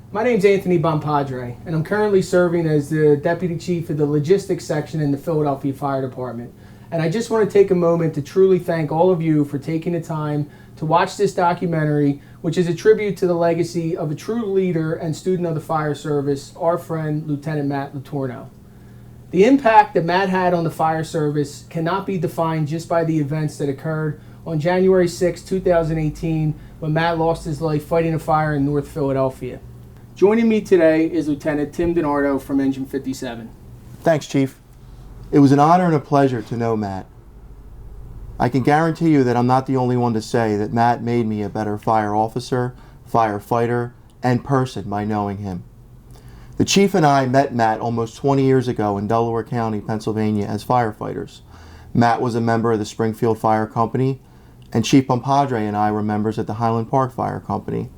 My name's Anthony Bompadre, and I'm currently serving as the Deputy Chief of the Logistics Section in the Philadelphia Fire Department. And I just want to take a moment to truly thank all of you for taking the time to watch this documentary, which is a tribute to the legacy of a true leader and student of the fire service, our friend, Lieutenant Matt LeTourneau. The impact that Matt had on the fire service cannot be defined just by the events that occurred on January 6, 2018, when Matt lost his life fighting a fire in North Philadelphia. Joining me today is Lieutenant Tim DiNardo from Engine 57. Thanks, Chief. It was an honor and a pleasure to know Matt. I can guarantee you that I'm not the only one to say that Matt made me a better fire officer, firefighter, and person by knowing him. The Chief and I met Matt almost 20 years ago in Delaware County, Pennsylvania as firefighters. Matt was a member of the Springfield Fire Company, and Chief Bompadre and I were members at the Highland Park Fire Company.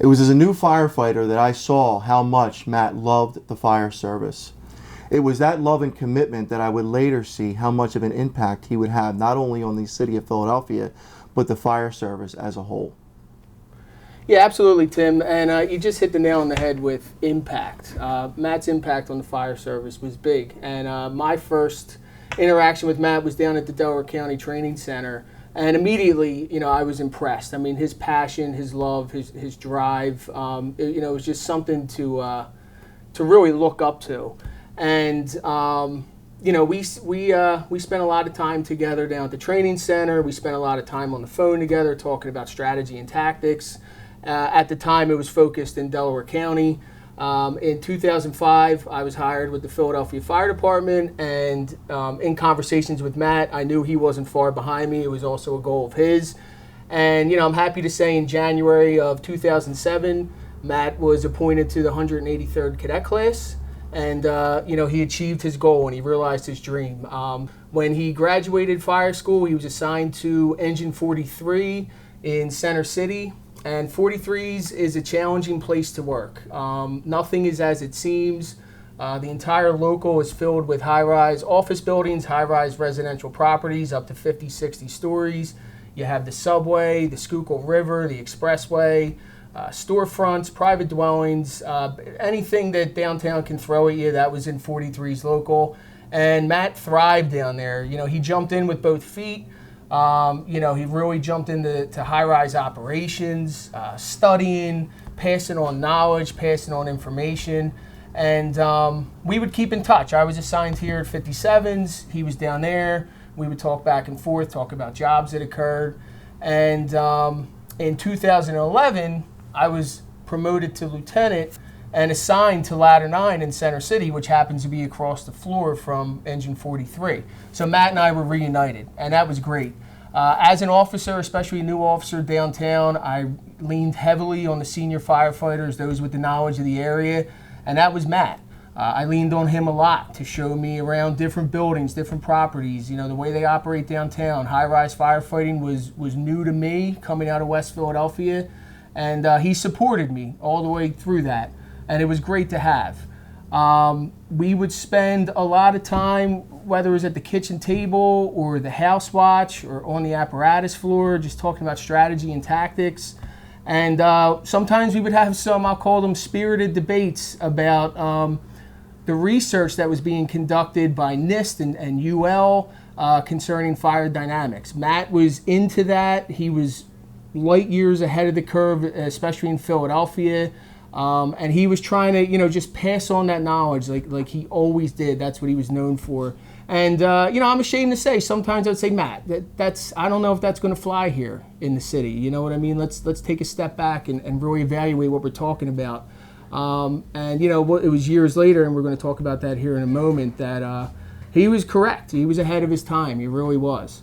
It was as a new firefighter that I saw how much Matt loved the fire service. It was that love and commitment that I would later see how much of an impact he would have not only on the city of Philadelphia, but the fire service as a whole. Yeah, absolutely, Tim. And you just hit the nail on the head with impact. Matt's impact on the fire service was big. And my first interaction with Matt was down at the Delaware County Training Center. And immediately, I was impressed. I mean, his passion, his love, his drive, it was just something to really look up to. And, we spent a lot of time together down at the training center. We spent a lot of time on the phone together talking about strategy and tactics. At the time, it was focused in Delaware County. In 2005, I was hired with the Philadelphia Fire Department, and in conversations with Matt, I knew he wasn't far behind me. It was also a goal of his. And, I'm happy to say in January of 2007, Matt was appointed to the 183rd Cadet Class, and, he achieved his goal and he realized his dream. When he graduated fire school, he was assigned to Engine 43 in Center City. And 43s is a challenging place to work. Nothing is as it seems. The entire local is filled with high-rise office buildings, high-rise residential properties up to 50, 60 stories. You have the subway, the Schuylkill River, the expressway, storefronts, private dwellings, anything that downtown can throw at you, that was in 43's local. And Matt thrived down there. He jumped in with both feet. He really jumped into high-rise operations, studying, passing on knowledge, passing on information, and we would keep in touch. I was assigned here at 57s. He was down there. We would talk back and forth, talk about jobs that occurred, and in 2011, I was promoted to lieutenant and assigned to Ladder 9 in Center City, which happens to be across the floor from Engine 43. So Matt and I were reunited, and that was great. As an officer, especially a new officer downtown, I leaned heavily on the senior firefighters, those with the knowledge of the area, and that was Matt. I leaned on him a lot to show me around different buildings, different properties, the way they operate downtown. High-rise firefighting was new to me coming out of West Philadelphia, and he supported me all the way through that. And it was great to have. We would spend a lot of time, whether it was at the kitchen table or the house watch or on the apparatus floor, just talking about strategy and tactics. And sometimes we would have some, I'll call them spirited debates about the research that was being conducted by NIST and UL concerning fire dynamics. Matt was into that. He was light years ahead of the curve, especially in Philadelphia. And he was trying to, just pass on that knowledge like he always did. That's what he was known for. And, I'm ashamed to say, sometimes I'd say, Matt, I don't know if that's going to fly here in the city. You know what I mean? Let's take a step back and really evaluate what we're talking about. It was years later, and we're going to talk about that here in a moment, that he was correct. He was ahead of his time. He really was.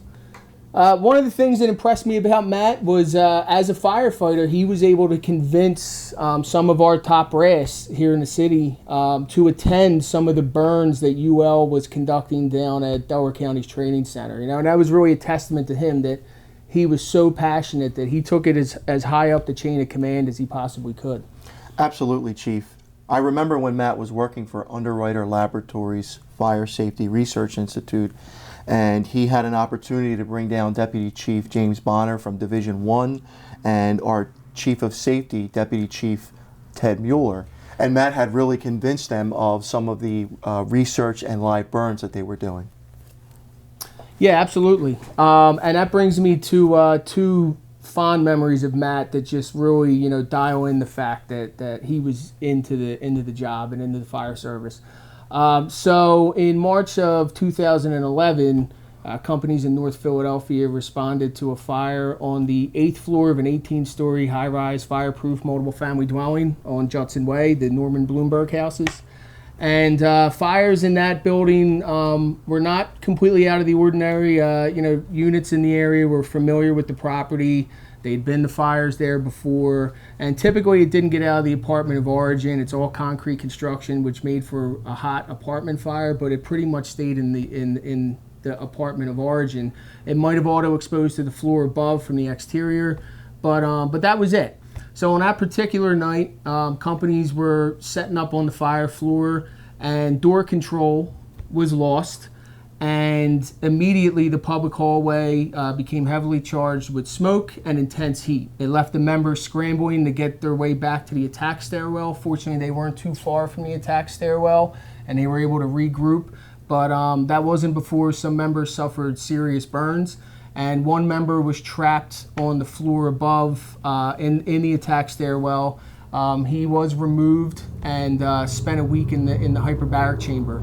One of the things that impressed me about Matt was, as a firefighter, he was able to convince some of our top brass here in the city to attend some of the burns that UL was conducting down at Delaware County's Training Center. And that was really a testament to him that he was so passionate that he took it as high up the chain of command as he possibly could. Absolutely, Chief. I remember when Matt was working for Underwriter Laboratories Fire Safety Research Institute, and he had an opportunity to bring down Deputy Chief James Bonner from Division 1 and our Chief of Safety, Deputy Chief Ted Mueller. And Matt had really convinced them of some of the research and live burns that they were doing. Yeah, absolutely. And that brings me to two fond memories of Matt that just really, dial in the fact that he was into the job and into the fire service. So in March of 2011, companies in North Philadelphia responded to a fire on the 8th floor of an 18-story high-rise fireproof multiple family dwelling on Judson Way, the Norman Bloomberg houses. And fires in that building were not completely out of the ordinary. Units in the area were familiar with the property. They'd been to fires there before. And typically it didn't get out of the apartment of origin. It's all concrete construction, which made for a hot apartment fire, but it pretty much stayed in the apartment of origin. It might have auto exposed to the floor above from the exterior, but that was it. So on that particular night, companies were setting up on the fire floor, and door control was lost, and immediately the public hallway became heavily charged with smoke and intense heat. It left the members scrambling to get their way back to the attack stairwell. Fortunately, they weren't too far from the attack stairwell, and they were able to regroup. But that wasn't before some members suffered serious burns, and one member was trapped on the floor above in the attack stairwell. He was removed and spent a week in the hyperbaric chamber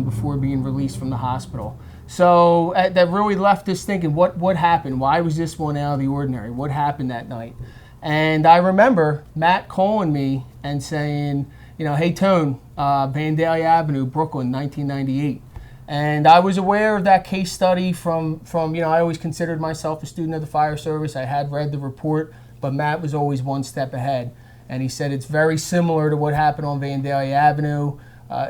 before being released from the hospital. So that really left us thinking, what happened? Why was this one out of the ordinary? What happened that night? And I remember Matt calling me and saying, hey, Tone, Vandalia Avenue, Brooklyn, 1998. And I was aware of that case study from I always considered myself a student of the fire service. I had read the report, but Matt was always one step ahead. And he said it's very similar to what happened on Vandalia Avenue.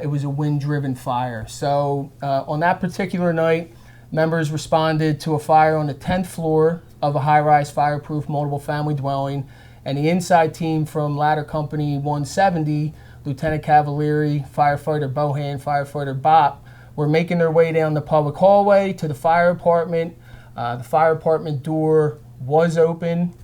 It was a wind-driven fire. So on that particular night, members responded to a fire on the 10th floor of a high-rise fireproof multiple family dwelling. And the inside team from Ladder Company 170, Lieutenant Cavalieri, Firefighter Bohan, Firefighter Bop, were making their way down the public hallway to the fire apartment. The fire apartment door was open,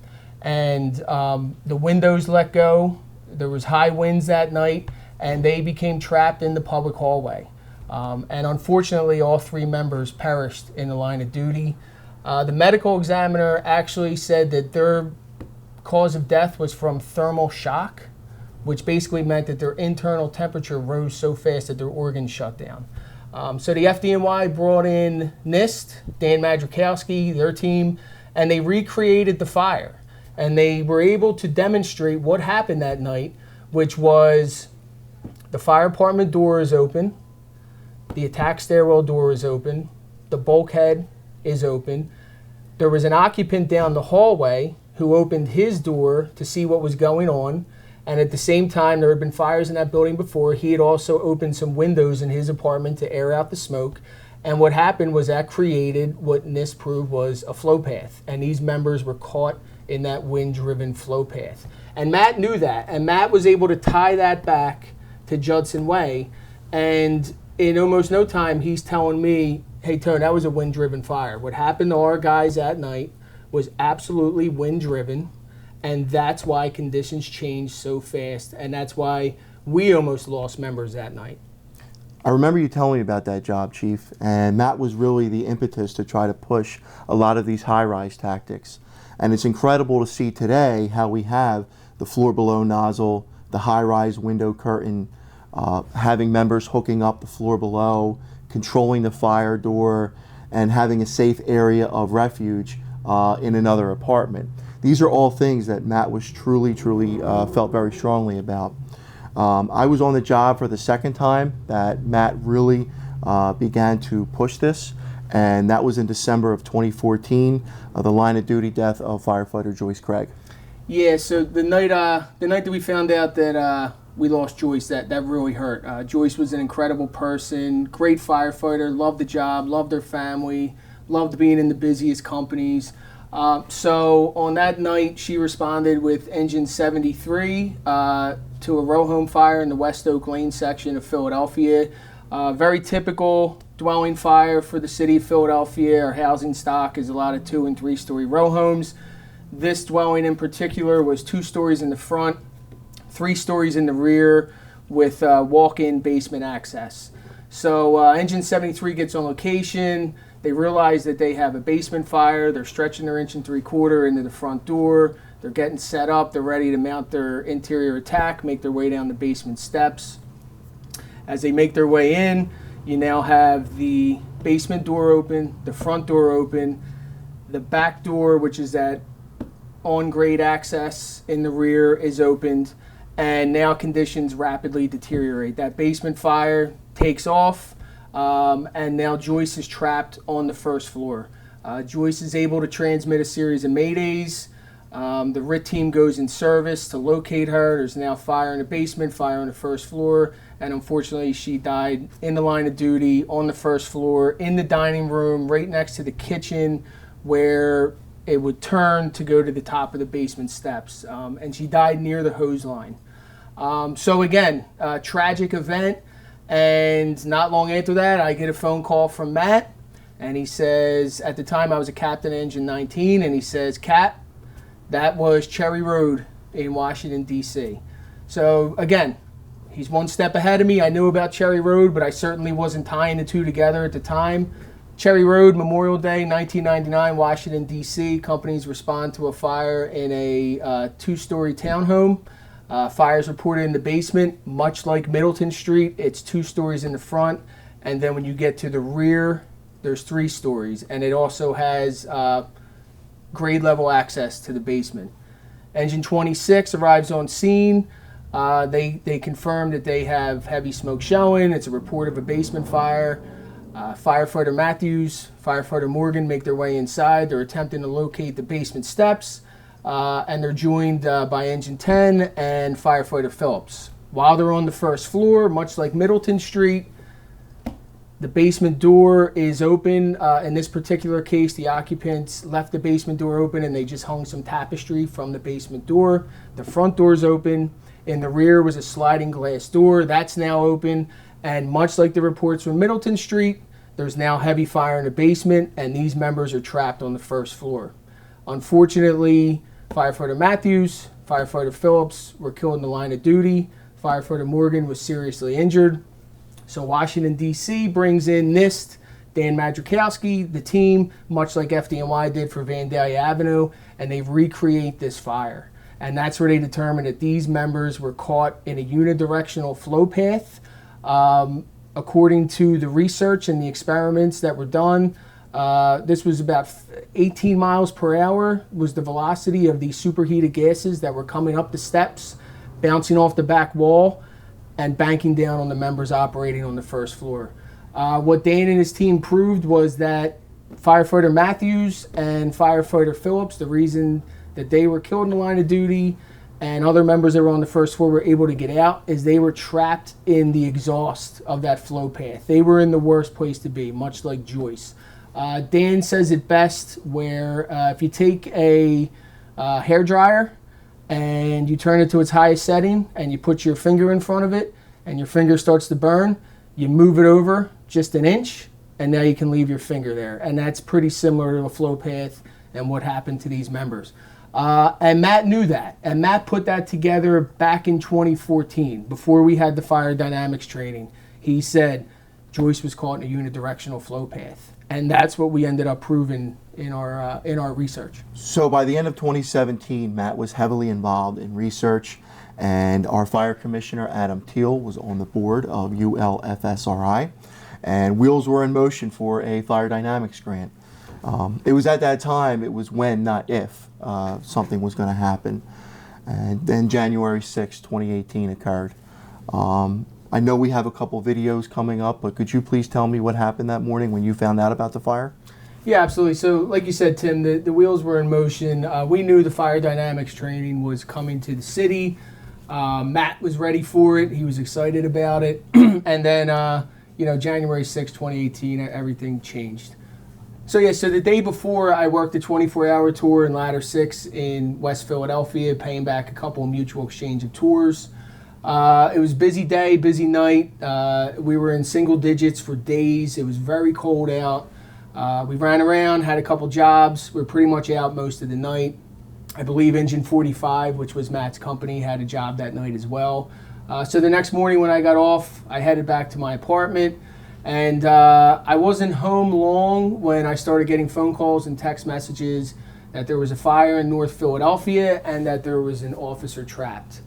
and the windows let go. There was high winds that night, and they became trapped in the public hallway. And unfortunately, all three members perished in the line of duty. The medical examiner actually said that their cause of death was from thermal shock, which basically meant that their internal temperature rose so fast that their organs shut down. So the FDNY brought in NIST, Dan Madrikowski, their team, and they recreated the fire. And they were able to demonstrate what happened that night, which was the fire apartment door is open, the attack stairwell door is open, the bulkhead is open. There was an occupant down the hallway who opened his door to see what was going on. And at the same time, there had been fires in that building before. He had also opened some windows in his apartment to air out the smoke. And what happened was that created what NIST proved was a flow path. And these members were caught in that wind-driven flow path. And Matt knew that. And Matt was able to tie that back to Judson Way. And in almost no time, he's telling me, hey, Tone, that was a wind-driven fire. What happened to our guys that night was absolutely wind-driven. And that's why conditions changed so fast. And that's why we almost lost members that night. I remember you telling me about that job, Chief, and that was really the impetus to try to push a lot of these high-rise tactics. And it's incredible to see today how we have the floor below nozzle, the high-rise window curtain, having members hooking up the floor below, controlling the fire door, and having a safe area of refuge in another apartment. These are all things that Matt was truly felt very strongly about. I was on the job for the second time that Matt really began to push this, and that was in December of 2014, the line of duty death of firefighter Joyce Craig. Yeah, so the night that we found out that we lost Joyce, that really hurt. Joyce was an incredible person, great firefighter, loved the job, loved her family, loved being in the busiest companies. So on that night, she responded with engine 73 to a row home fire in the West Oak Lane section of Philadelphia. Very typical dwelling fire for the city of Philadelphia. Our housing stock is a lot of 2- and 3-story row homes. This dwelling in particular was 2 stories in the front, 3 stories in the rear with walk-in basement access. So Engine 73 gets on location. They realize that they have a basement fire. They're stretching their 1 3/4 into the front door. They're getting set up. They're ready to mount their interior attack, make their way down the basement steps. As they make their way in, you now have the basement door open, the front door open, the back door, which is that on-grade access in the rear, is opened, and now conditions rapidly deteriorate. That basement fire takes off, and now Joyce is trapped on the first floor. Joyce is able to transmit a series of maydays. The RIT team goes in service to locate her. There's now fire in the basement, fire on the first floor, and unfortunately she died in the line of duty on the first floor in the dining room right next to the kitchen where it would turn to go to the top of the basement steps, and she died near the hose line. So again, a tragic event, and not long after that I get a phone call from Matt, and he says, at the time I was a captain of Engine 19, and he says, Cap, that was Cherry Road in Washington, D.C. So again, he's one step ahead of me. I knew about Cherry Road, but I certainly wasn't tying the two together at the time. Cherry Road, Memorial Day, 1999, Washington, D.C. Companies respond to a fire in a 2-story townhome. Fires reported in the basement, much like Middleton Street. It's 2 stories in the front, and then when you get to the rear, there's 3 stories, and it also has grade level access to the basement. Engine 26 arrives on scene. They confirm that they have heavy smoke showing. It's a report of a basement fire. Firefighter Matthews, Firefighter Morgan make their way inside. They're attempting to locate the basement steps, and they're joined by Engine 10 and Firefighter Phillips. While they're on the first floor, much like Middleton Street, the basement door is open. In this particular case, the occupants left the basement door open and they just hung some tapestry from the basement door. The front door's open. In the rear was a sliding glass door. That's now open. And much like the reports from Middleton Street, there's now heavy fire in the basement, and these members are trapped on the first floor. Unfortunately, Firefighter Matthews, Firefighter Phillips were killed in the line of duty. Firefighter Morgan was seriously injured. So Washington, D.C. brings in NIST, Dan Madrikowski, the team, much like FDNY did for Vandalia Avenue, and they recreate this fire. And that's where they determined that these members were caught in a unidirectional flow path. According to the research and the experiments that were done, this was about 18 miles per hour was the velocity of these superheated gases that were coming up the steps, bouncing off the back wall, and banking down on the members operating on the first floor. What Dan and his team proved was that Firefighter Matthews and Firefighter Phillips, the reason that they were killed in the line of duty and other members that were on the first floor were able to get out is they were trapped in the exhaust of that flow path. They were in the worst place to be, much like Joyce. Dan says it best where if you take a hairdryer and you turn it to its highest setting and you put your finger in front of it and your finger starts to burn, you move it over just an inch and now you can leave your finger there. And that's pretty similar to a flow path and what happened to these members. And Matt knew that, and Matt put that together back in 2014 before we had the fire dynamics training. He said Joyce was caught in a unidirectional flow path, and that's what we ended up proving in our research. So by the end of 2017, Matt was heavily involved in research, and our fire commissioner, Adam Teal, was on the board of ULFSRI, and wheels were in motion for a fire dynamics grant. It was at that time, it was when, not if, something was going to happen. And then January 6, 2018 occurred. I know we have a couple videos coming up, but could you please tell me what happened that morning when you found out about the fire? Yeah, absolutely. So like you said, Tim, the wheels were in motion. We knew the fire dynamics training was coming to the city. Matt was ready for it. He was excited about it. And then, January 6, 2018, everything changed. So the day before, I worked a 24-hour tour in Ladder 6 in West Philadelphia, paying back a couple of mutual exchange of tours. It was a busy day, busy night. We were in single digits for days. It was very cold out. We ran around, had a couple jobs. We were pretty much out most of the night. I believe Engine 45, which was Matt's company, had a job that night as well. So the next morning when I got off, I headed back to my apartment, and I wasn't home long when I started getting phone calls and text messages that there was a fire in North Philadelphia and that there was an officer trapped.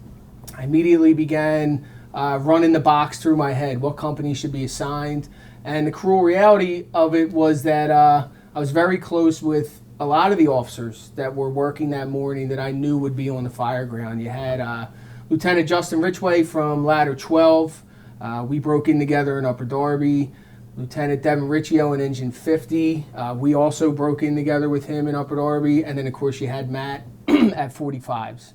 I immediately began running the box through my head, what company should be assigned, and the cruel reality of it was that I was very close with a lot of the officers that were working that morning that I knew would be on the fire ground. You had Lieutenant Justin Richway from Ladder 12. We broke in together in Upper Darby. Lieutenant Devin Riccio in Engine 50. We also broke in together with him in Upper Darby. And then, of course, you had Matt at 45s.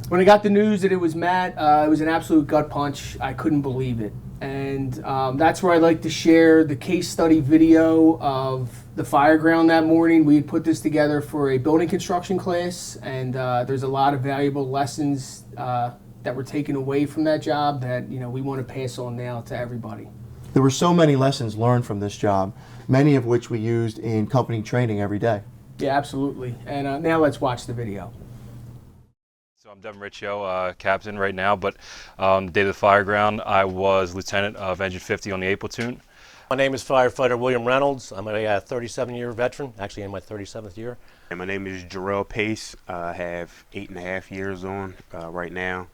When I got the news that it was Matt, it was an absolute gut punch. I couldn't believe it. And that's where I'd like to share the case study video of the fire ground that morning. We had put this together for a building construction class, and there's a lot of valuable lessons that were taken away from that job that we want to pass on now to everybody. There were so many lessons learned from this job, many of which we used in company training every day. Yeah, absolutely. And now let's watch the video. So I'm Devin Riccio, captain right now, but on the day of the fire ground, I was lieutenant of Engine 50 on the A platoon. My name is Firefighter William Reynolds. I'm a 37-year veteran, actually in my 37th year. And my name is Jarrell Pace. I have 8.5 years on right now.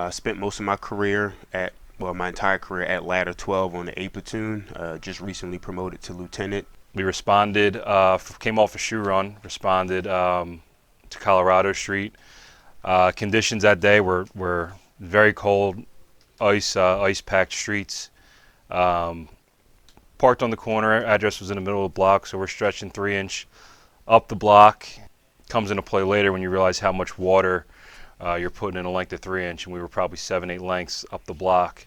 Spent most of my career my entire career at Ladder 12 on the A platoon. Just recently promoted to lieutenant. We responded, came off a shoe run, responded to Colorado Street. Conditions that day were very cold, ice-packed streets. Parked on the corner, address was in the middle of the block, so we're stretching 3-inch up the block. Comes into play later when you realize how much water you're putting in a length of 3-inch, and we were probably 7-8 lengths up the block.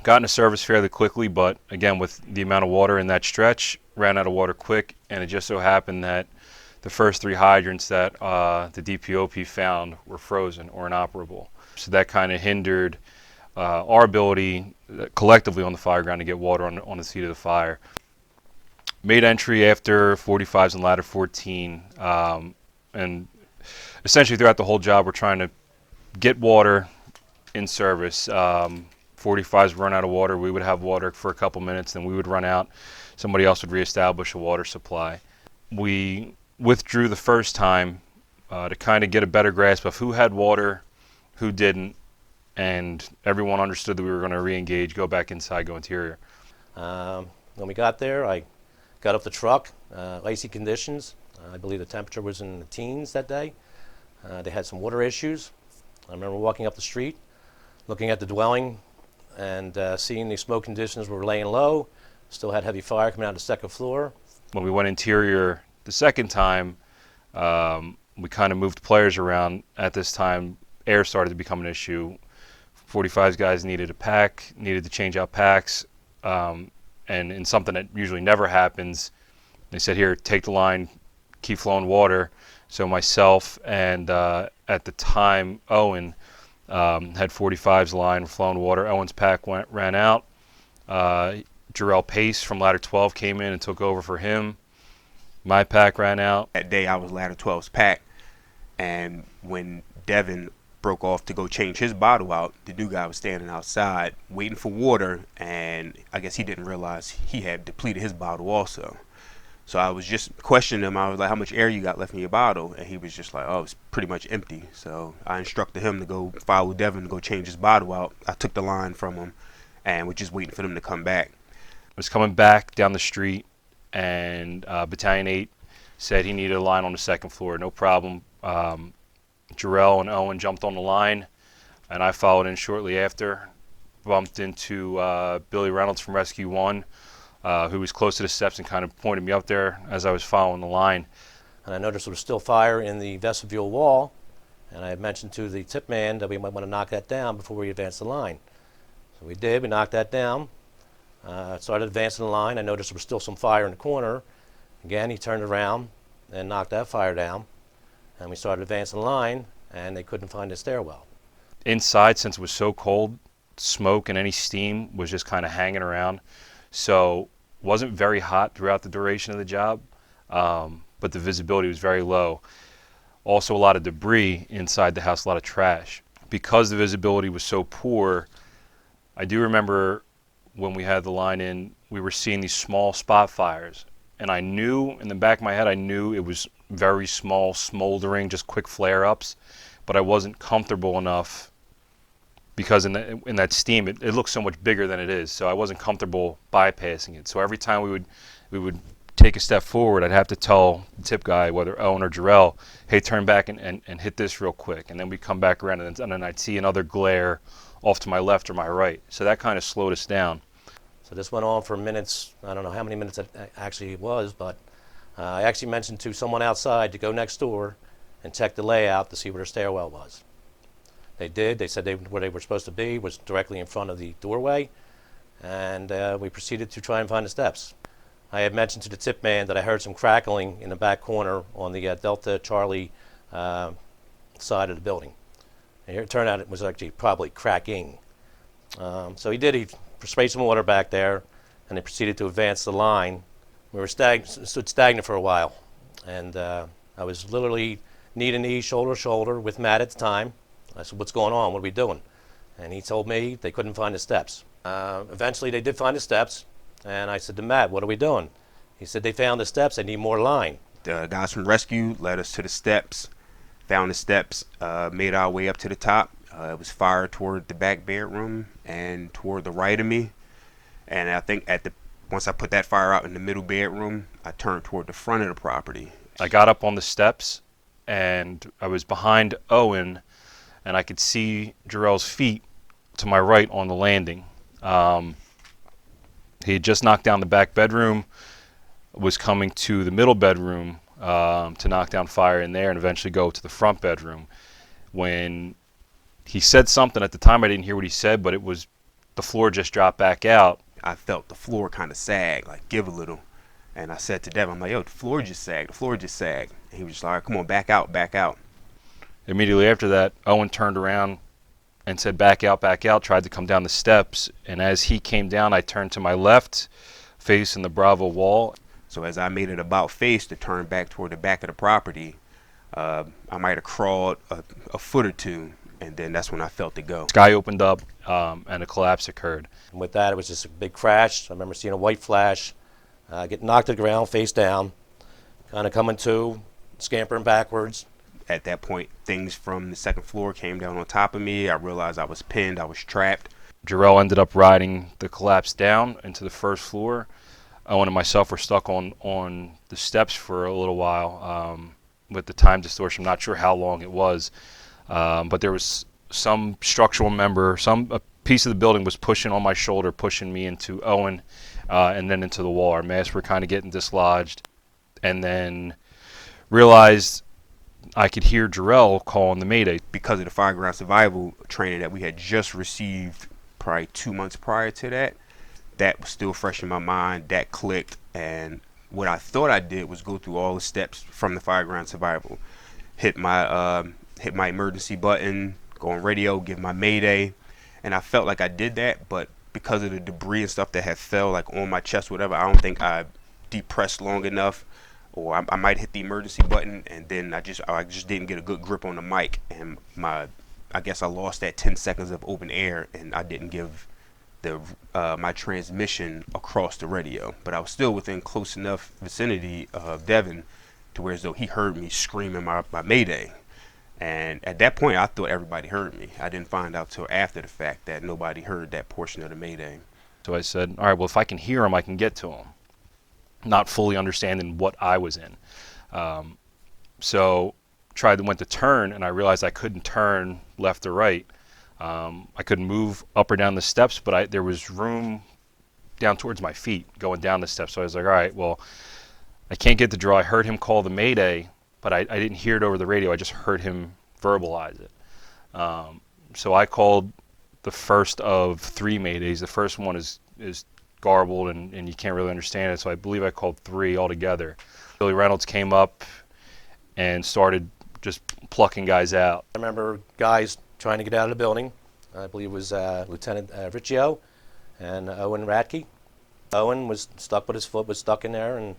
Got into service fairly quickly, but again, with the amount of water in that stretch, ran out of water quick, and it just so happened that the first 3 hydrants that the DPOP found were frozen or inoperable. So that kind of hindered our ability collectively on the fire ground to get water on the seat of the fire. Made entry after 45s and ladder 14, and essentially throughout the whole job we're trying to get water in service. 45s run out of water, we would have water for a couple minutes, then we would run out, somebody else would reestablish a water supply. We withdrew the first time to kind of get a better grasp of who had water, who didn't, and everyone understood that we were going to re-engage, go back inside, go interior. When we got there, I got off the truck, icy conditions. I believe the temperature was in the teens that day. They had some water issues. I remember walking up the street, looking at the dwelling, and seeing the smoke conditions were laying low. Still had heavy fire coming out of the second floor. When we went interior the second time, we kind of moved players around. At this time, air started to become an issue. 45s guys needed to change out packs, and in something that usually never happens, they said, here, take the line, keep flowing water. So myself and at the time Owen had 45's line, flowing water. Owen's pack ran out. Jarrell Pace from Ladder 12 came in and took over for him. My pack ran out. That day I was Ladder 12's pack, and when Devin broke off to go change his bottle out, the new guy was standing outside waiting for water, and I guess he didn't realize he had depleted his bottle also. So I was just questioning him. I was like, how much air you got left in your bottle? And he was just like, oh, it's pretty much empty. So I instructed him to go follow Devin to go change his bottle out. I took the line from him and was just waiting for them to come back. I was coming back down the street, and Battalion 8 said he needed a line on the second floor. No problem. Jarrell and Owen jumped on the line, and I followed in shortly after. Bumped into Billy Reynolds from Rescue 1, who was close to the steps and kind of pointed me up there as I was following the line. And I noticed there was still fire in the vestibule wall, and I had mentioned to the tip man that we might want to knock that down before we advance the line. So we did. We knocked that down. Started advancing the line. I noticed there was still some fire in the corner. Again, he turned around and knocked that fire down. And we started advancing the line, and they couldn't find the stairwell. Inside, since it was so cold, smoke and any steam was just kind of hanging around. So wasn't very hot throughout the duration of the job, but the visibility was very low. Also a lot of debris inside the house, a lot of trash. Because the visibility was so poor, I do remember when we had the line in, we were seeing these small spot fires. And I knew, in the back of my head, I knew it was very small, smoldering, just quick flare-ups. But I wasn't comfortable enough because in that steam, it looks so much bigger than it is. So I wasn't comfortable bypassing it. So every time we would take a step forward, I'd have to tell the tip guy, whether Owen or Jarrell, hey, turn back and hit this real quick. And then we'd come back around, and then I'd see another glare off to my left or my right. So that kind of slowed us down. So this went on for minutes. I don't know how many minutes it actually was, but I actually mentioned to someone outside to go next door and check the layout to see where their stairwell was. They did. They said where they were supposed to be was directly in front of the doorway, and we proceeded to try and find the steps. I had mentioned to the tip man that I heard some crackling in the back corner on the Delta Charlie side of the building. And it turned out it was actually probably cracking. So he did. He sprayed some water back there, and they proceeded to advance the line. We were stood stagnant for a while, and I was literally knee to knee, shoulder to shoulder with Matt at the time. I said, "What's going on? What are we doing?" And he told me they couldn't find the steps. Eventually, they did find the steps, and I said to Matt, "What are we doing?" He said, "They found the steps. They need more line." The guys from rescue led us to the steps, found the steps, made our way up to the top. It was fire toward the back bedroom and toward the right of me. And I think once I put that fire out in the middle bedroom, I turned toward the front of the property. I got up on the steps, and I was behind Owen, and I could see Jarrell's feet to my right on the landing. He had just knocked down the back bedroom, was coming to the middle bedroom to knock down fire in there and eventually go to the front bedroom. When he said something, at the time I didn't hear what he said, but it was the floor just dropped back out. I felt the floor kind of sag, like give a little. And I said to Devin, I'm like, yo, the floor just sagged, the floor just sagged. And he was just like, come on, back out, back out. Immediately after that, Owen turned around and said, back out, tried to come down the steps. And as he came down, I turned to my left, facing the Bravo wall. So as I made it about face to turn back toward the back of the property, I might have crawled a foot or two, and then that's when I felt it go. Sky opened up, and a collapse occurred. And with that, it was just a big crash. I remember seeing a white flash, get knocked to the ground, face down, kind of coming to, scampering backwards. At that point, things from the second floor came down on top of me. I realized I was pinned, I was trapped. Jarrell ended up riding the collapse down into the first floor. Owen and myself were stuck on the steps for a little while with the time distortion. I'm not sure how long it was, but there was some structural member, a piece of the building was pushing on my shoulder, pushing me into Owen, and then into the wall. Our masks were kind of getting dislodged, and then realized I could hear Jarrell calling the Mayday. Because of the fireground survival training that we had just received probably 2 months prior to that, that was still fresh in my mind. That clicked, and what I thought I did was go through all the steps from the fireground survival, hit my emergency button, go on radio, give my Mayday, and I felt like I did that, but because of the debris and stuff that had fell like on my chest, whatever, I don't think I depressed long enough, or I might hit the emergency button, and then I just didn't get a good grip on the mic, and I guess I lost that 10 seconds of open air, and I didn't give my transmission across the radio. But I was still within close enough vicinity of Devin to where as though he heard me screaming my Mayday. And at that point, I thought everybody heard me. I didn't find out till after the fact that nobody heard that portion of the Mayday. So I said, all right, well, if I can hear him, I can get to him. Not fully understanding what I was in. So went to turn, and I realized I couldn't turn left or right. I couldn't move up or down the steps, but there was room down towards my feet going down the steps. So I was like, all right, well, I can't get the draw. I heard him call the Mayday, but I didn't hear it over the radio. I just heard him verbalize it. So I called the first of 3 Maydays. The first one is garbled, and you can't really understand it, so I believe I called 3 altogether. Billy Reynolds came up and started just plucking guys out. I remember guys trying to get out of the building. I believe it was Lieutenant Riccio and Owen Radke. Owen was stuck, but his foot was stuck in there, and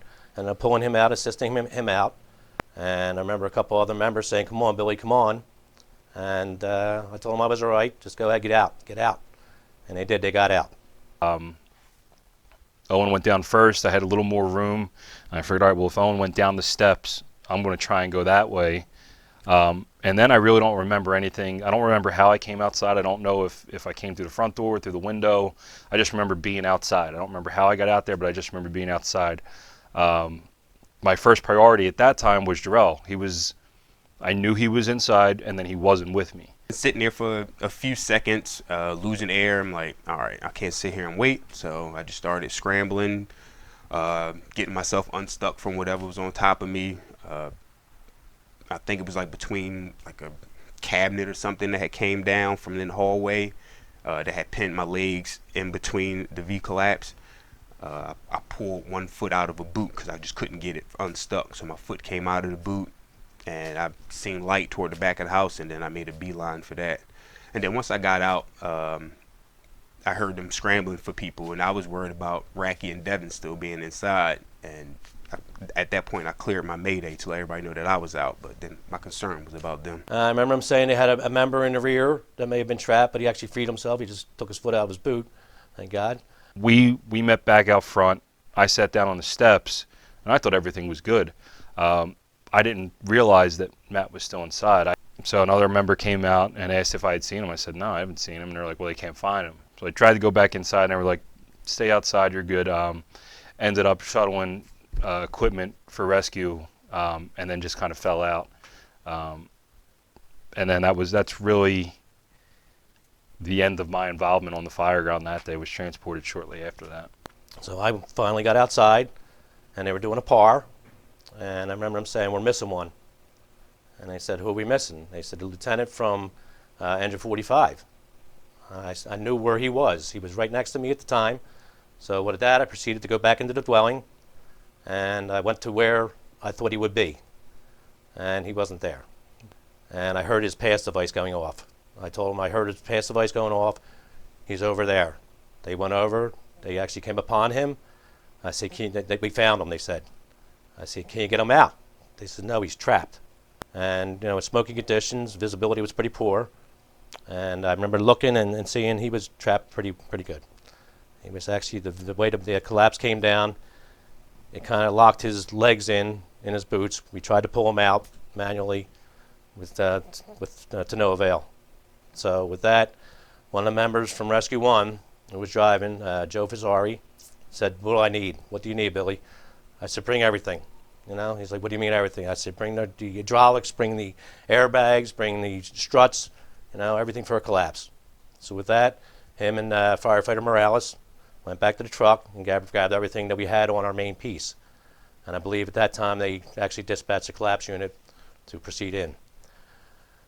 pulling him out, assisting him out. And I remember a couple other members saying, "Come on, Billy, come on." And I told them I was all right. Just go ahead, get out. And they did. They got out. Owen went down first. I had a little more room. And I figured, all right, well, if Owen went down the steps, I'm going to try and go that way. And then I really don't remember anything. I don't remember how I came outside. I don't know if I came through the front door, through the window. I just remember being outside. I don't remember how I got out there, but I just remember being outside. My first priority at that time was Jarrell. I knew he was inside, and then he wasn't with me. Sitting there for a few seconds, losing air. I'm like, all right, I can't sit here and wait. So I just started scrambling, getting myself unstuck from whatever was on top of me. I think it was like between like a cabinet or something that had came down from the hallway that had pinned my legs in between the V collapse. I pulled one foot out of a boot because I just couldn't get it unstuck. So my foot came out of the boot, and I seen light toward the back of the house, and then I made a beeline for that. And then once I got out, I heard them scrambling for people, and I was worried about Racky and Devin still being inside. And at that point, I cleared my mayday to let everybody know that I was out, but then my concern was about them. I remember him saying they had a member in the rear that may have been trapped, but he actually freed himself. He just took his foot out of his boot, thank God. We met back out front. I sat down on the steps, and I thought everything was good. I didn't realize that Matt was still inside. So another member came out and asked if I had seen him. I said, no, I haven't seen him. And they're like, well, they can't find him. So I tried to go back inside, and they were like, stay outside, you're good. Ended up shuttling equipment for rescue, and then just kind of fell out. And then that's really the end of my involvement on the fireground that day. Was transported shortly after that. So I finally got outside, and they were doing a par. And I remember them saying, we're missing one. And they said, who are we missing? They said, the lieutenant from Engine 45. I knew where he was. He was right next to me at the time. So with that, I proceeded to go back into the dwelling, and I went to where I thought he would be. And he wasn't there. And I heard his pass device going off. I told him I heard his pass device going off. He's over there. They went over. They actually came upon him. I said, we found him, they said. I said, can you get him out? They said, no, he's trapped. And, in smoky conditions, visibility was pretty poor. And I remember looking and seeing he was trapped pretty good. He was actually, the way the collapse came down, it kind of locked his legs in his boots. We tried to pull him out manually to no avail. So with that, one of the members from Rescue 1 who was driving, Joe Fazzari, said, what do I need? What do you need, Billy? I said, bring everything. He's like, what do you mean everything? I said, bring the hydraulics, bring the airbags, bring the struts, everything for a collapse. So with that, him and firefighter Morales went back to the truck and grabbed everything that we had on our main piece. And I believe at that time they actually dispatched a collapse unit to proceed in.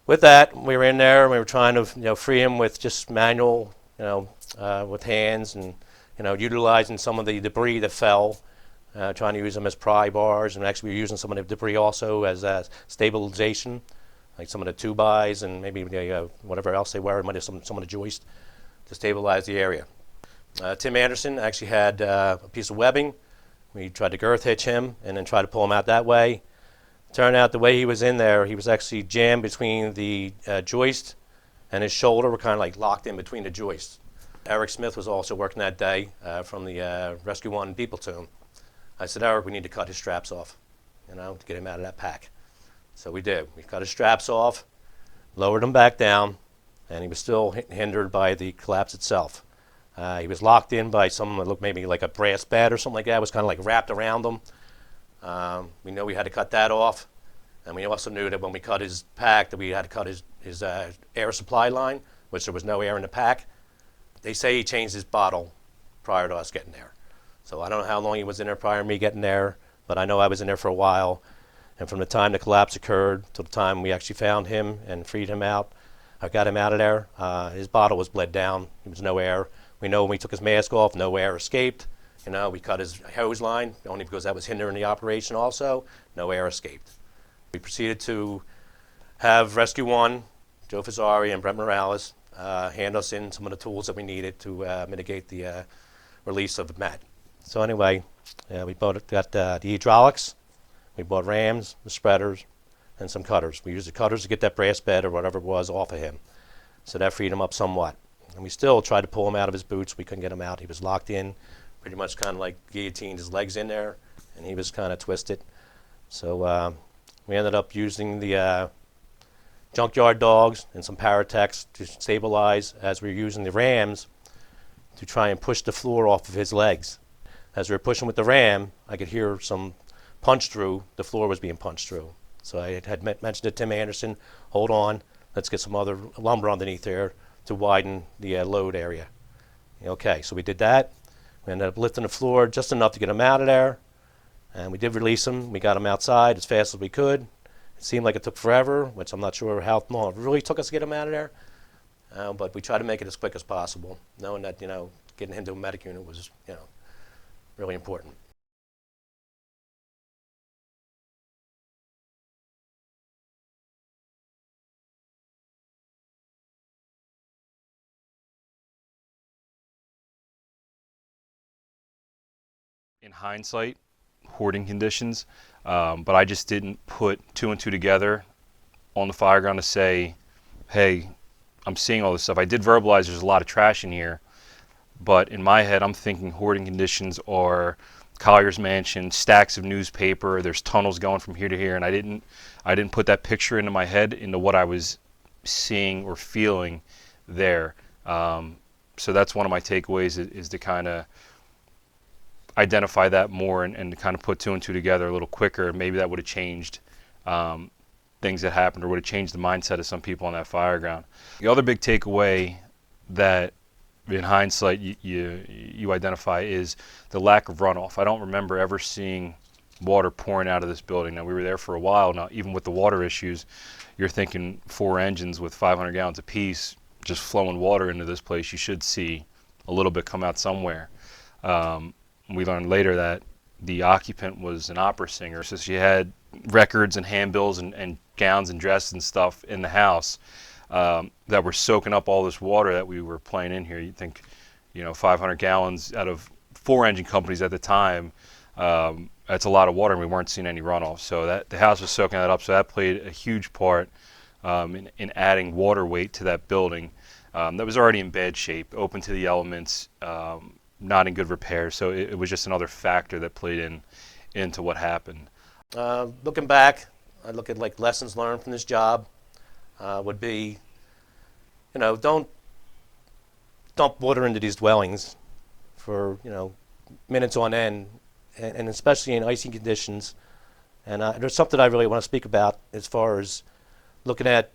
With that, we were in there and we were trying to free him with just manual, with hands and utilizing some of the debris that fell, trying to use them as pry bars, and actually we were using some of the debris also as stabilization, like some of the 2x and maybe whatever else they were, might have some of the joist to stabilize the area. Tim Anderson actually had a piece of webbing. We tried to girth hitch him and then try to pull him out that way. Turned out the way he was in there, he was actually jammed between the joist and his shoulder were kind of like locked in between the joists. Eric Smith was also working that day from the Rescue 1 Depot Platoon. I said, Eric, we need to cut his straps off, to get him out of that pack. So we did. We cut his straps off, lowered him back down, and he was still hindered by the collapse itself. He was locked in by something that looked maybe like a brass bat or something like that. It was kind of like wrapped around him. We knew we had to cut that off. And we also knew that when we cut his pack that we had to cut his air supply line, which there was no air in the pack. They say he changed his bottle prior to us getting there. So I don't know how long he was in there prior to me getting there, but I know I was in there for a while. And from the time the collapse occurred to the time we actually found him and freed him out, I got him out of there. His bottle was bled down. There was no air. We know when we took his mask off, no air escaped. We cut his hose line, only because that was hindering the operation also. No air escaped. We proceeded to have Rescue 1, Joe Fazzari and Brent Morales, hand us in some of the tools that we needed to mitigate the release of Matt. So anyway, we both got the hydraulics. We bought rams, the spreaders, and some cutters. We used the cutters to get that brass bed or whatever it was off of him. So that freed him up somewhat. And we still tried to pull him out of his boots. We couldn't get him out. He was locked in, pretty much kind of like guillotined his legs in there, and he was kind of twisted. So we ended up using the junkyard dogs and some Paratex to stabilize as we were using the rams to try and push the floor off of his legs. As we were pushing with the ram, I could hear some punch through. The floor was being punched through. So I had mentioned to Tim Anderson, hold on, let's get some other lumber underneath there to widen the load area. Okay, so we did that. We ended up lifting the floor just enough to get him out of there. And we did release him. We got him outside as fast as we could. It seemed like it took forever, which I'm not sure how long it really took us to get him out of there. But we tried to make it as quick as possible, knowing that, getting him to a medic unit was, really important. In hindsight, hoarding conditions, but I just didn't put two and two together on the fireground to say, hey, I'm seeing all this stuff. I did verbalize there's a lot of trash in here, but in my head I'm thinking hoarding conditions are Collier's Mansion, stacks of newspaper, there's tunnels going from here to here, and I didn't put that picture into my head into what I was seeing or feeling there. So that's one of my takeaways is to kind of identify that more and to kind of put two and two together a little quicker. Maybe that would have changed things that happened or would have changed the mindset of some people on that fireground. The other big takeaway that in hindsight you identify is the lack of runoff. I don't remember ever seeing water pouring out of this building. Now, we were there for a while. Now, even with the water issues, you're thinking 4 engines with 500 gallons apiece just flowing water into this place. You should see a little bit come out somewhere. We learned later that the occupant was an opera singer, so she had records and handbills and gowns and dresses and stuff in the house that were soaking up all this water that we were playing in here. You'd think, 500 gallons out of 4 engine companies at the time, that's a lot of water, and we weren't seeing any runoff. So that the house was soaking that up, so that played a huge part in adding water weight to that building that was already in bad shape, open to the elements, not in good repair. So it was just another factor that played into what happened. Looking back, I look at like lessons learned from this job would be, don't dump water into these dwellings for minutes on end, and especially in icy conditions. And there's something I really want to speak about as far as looking at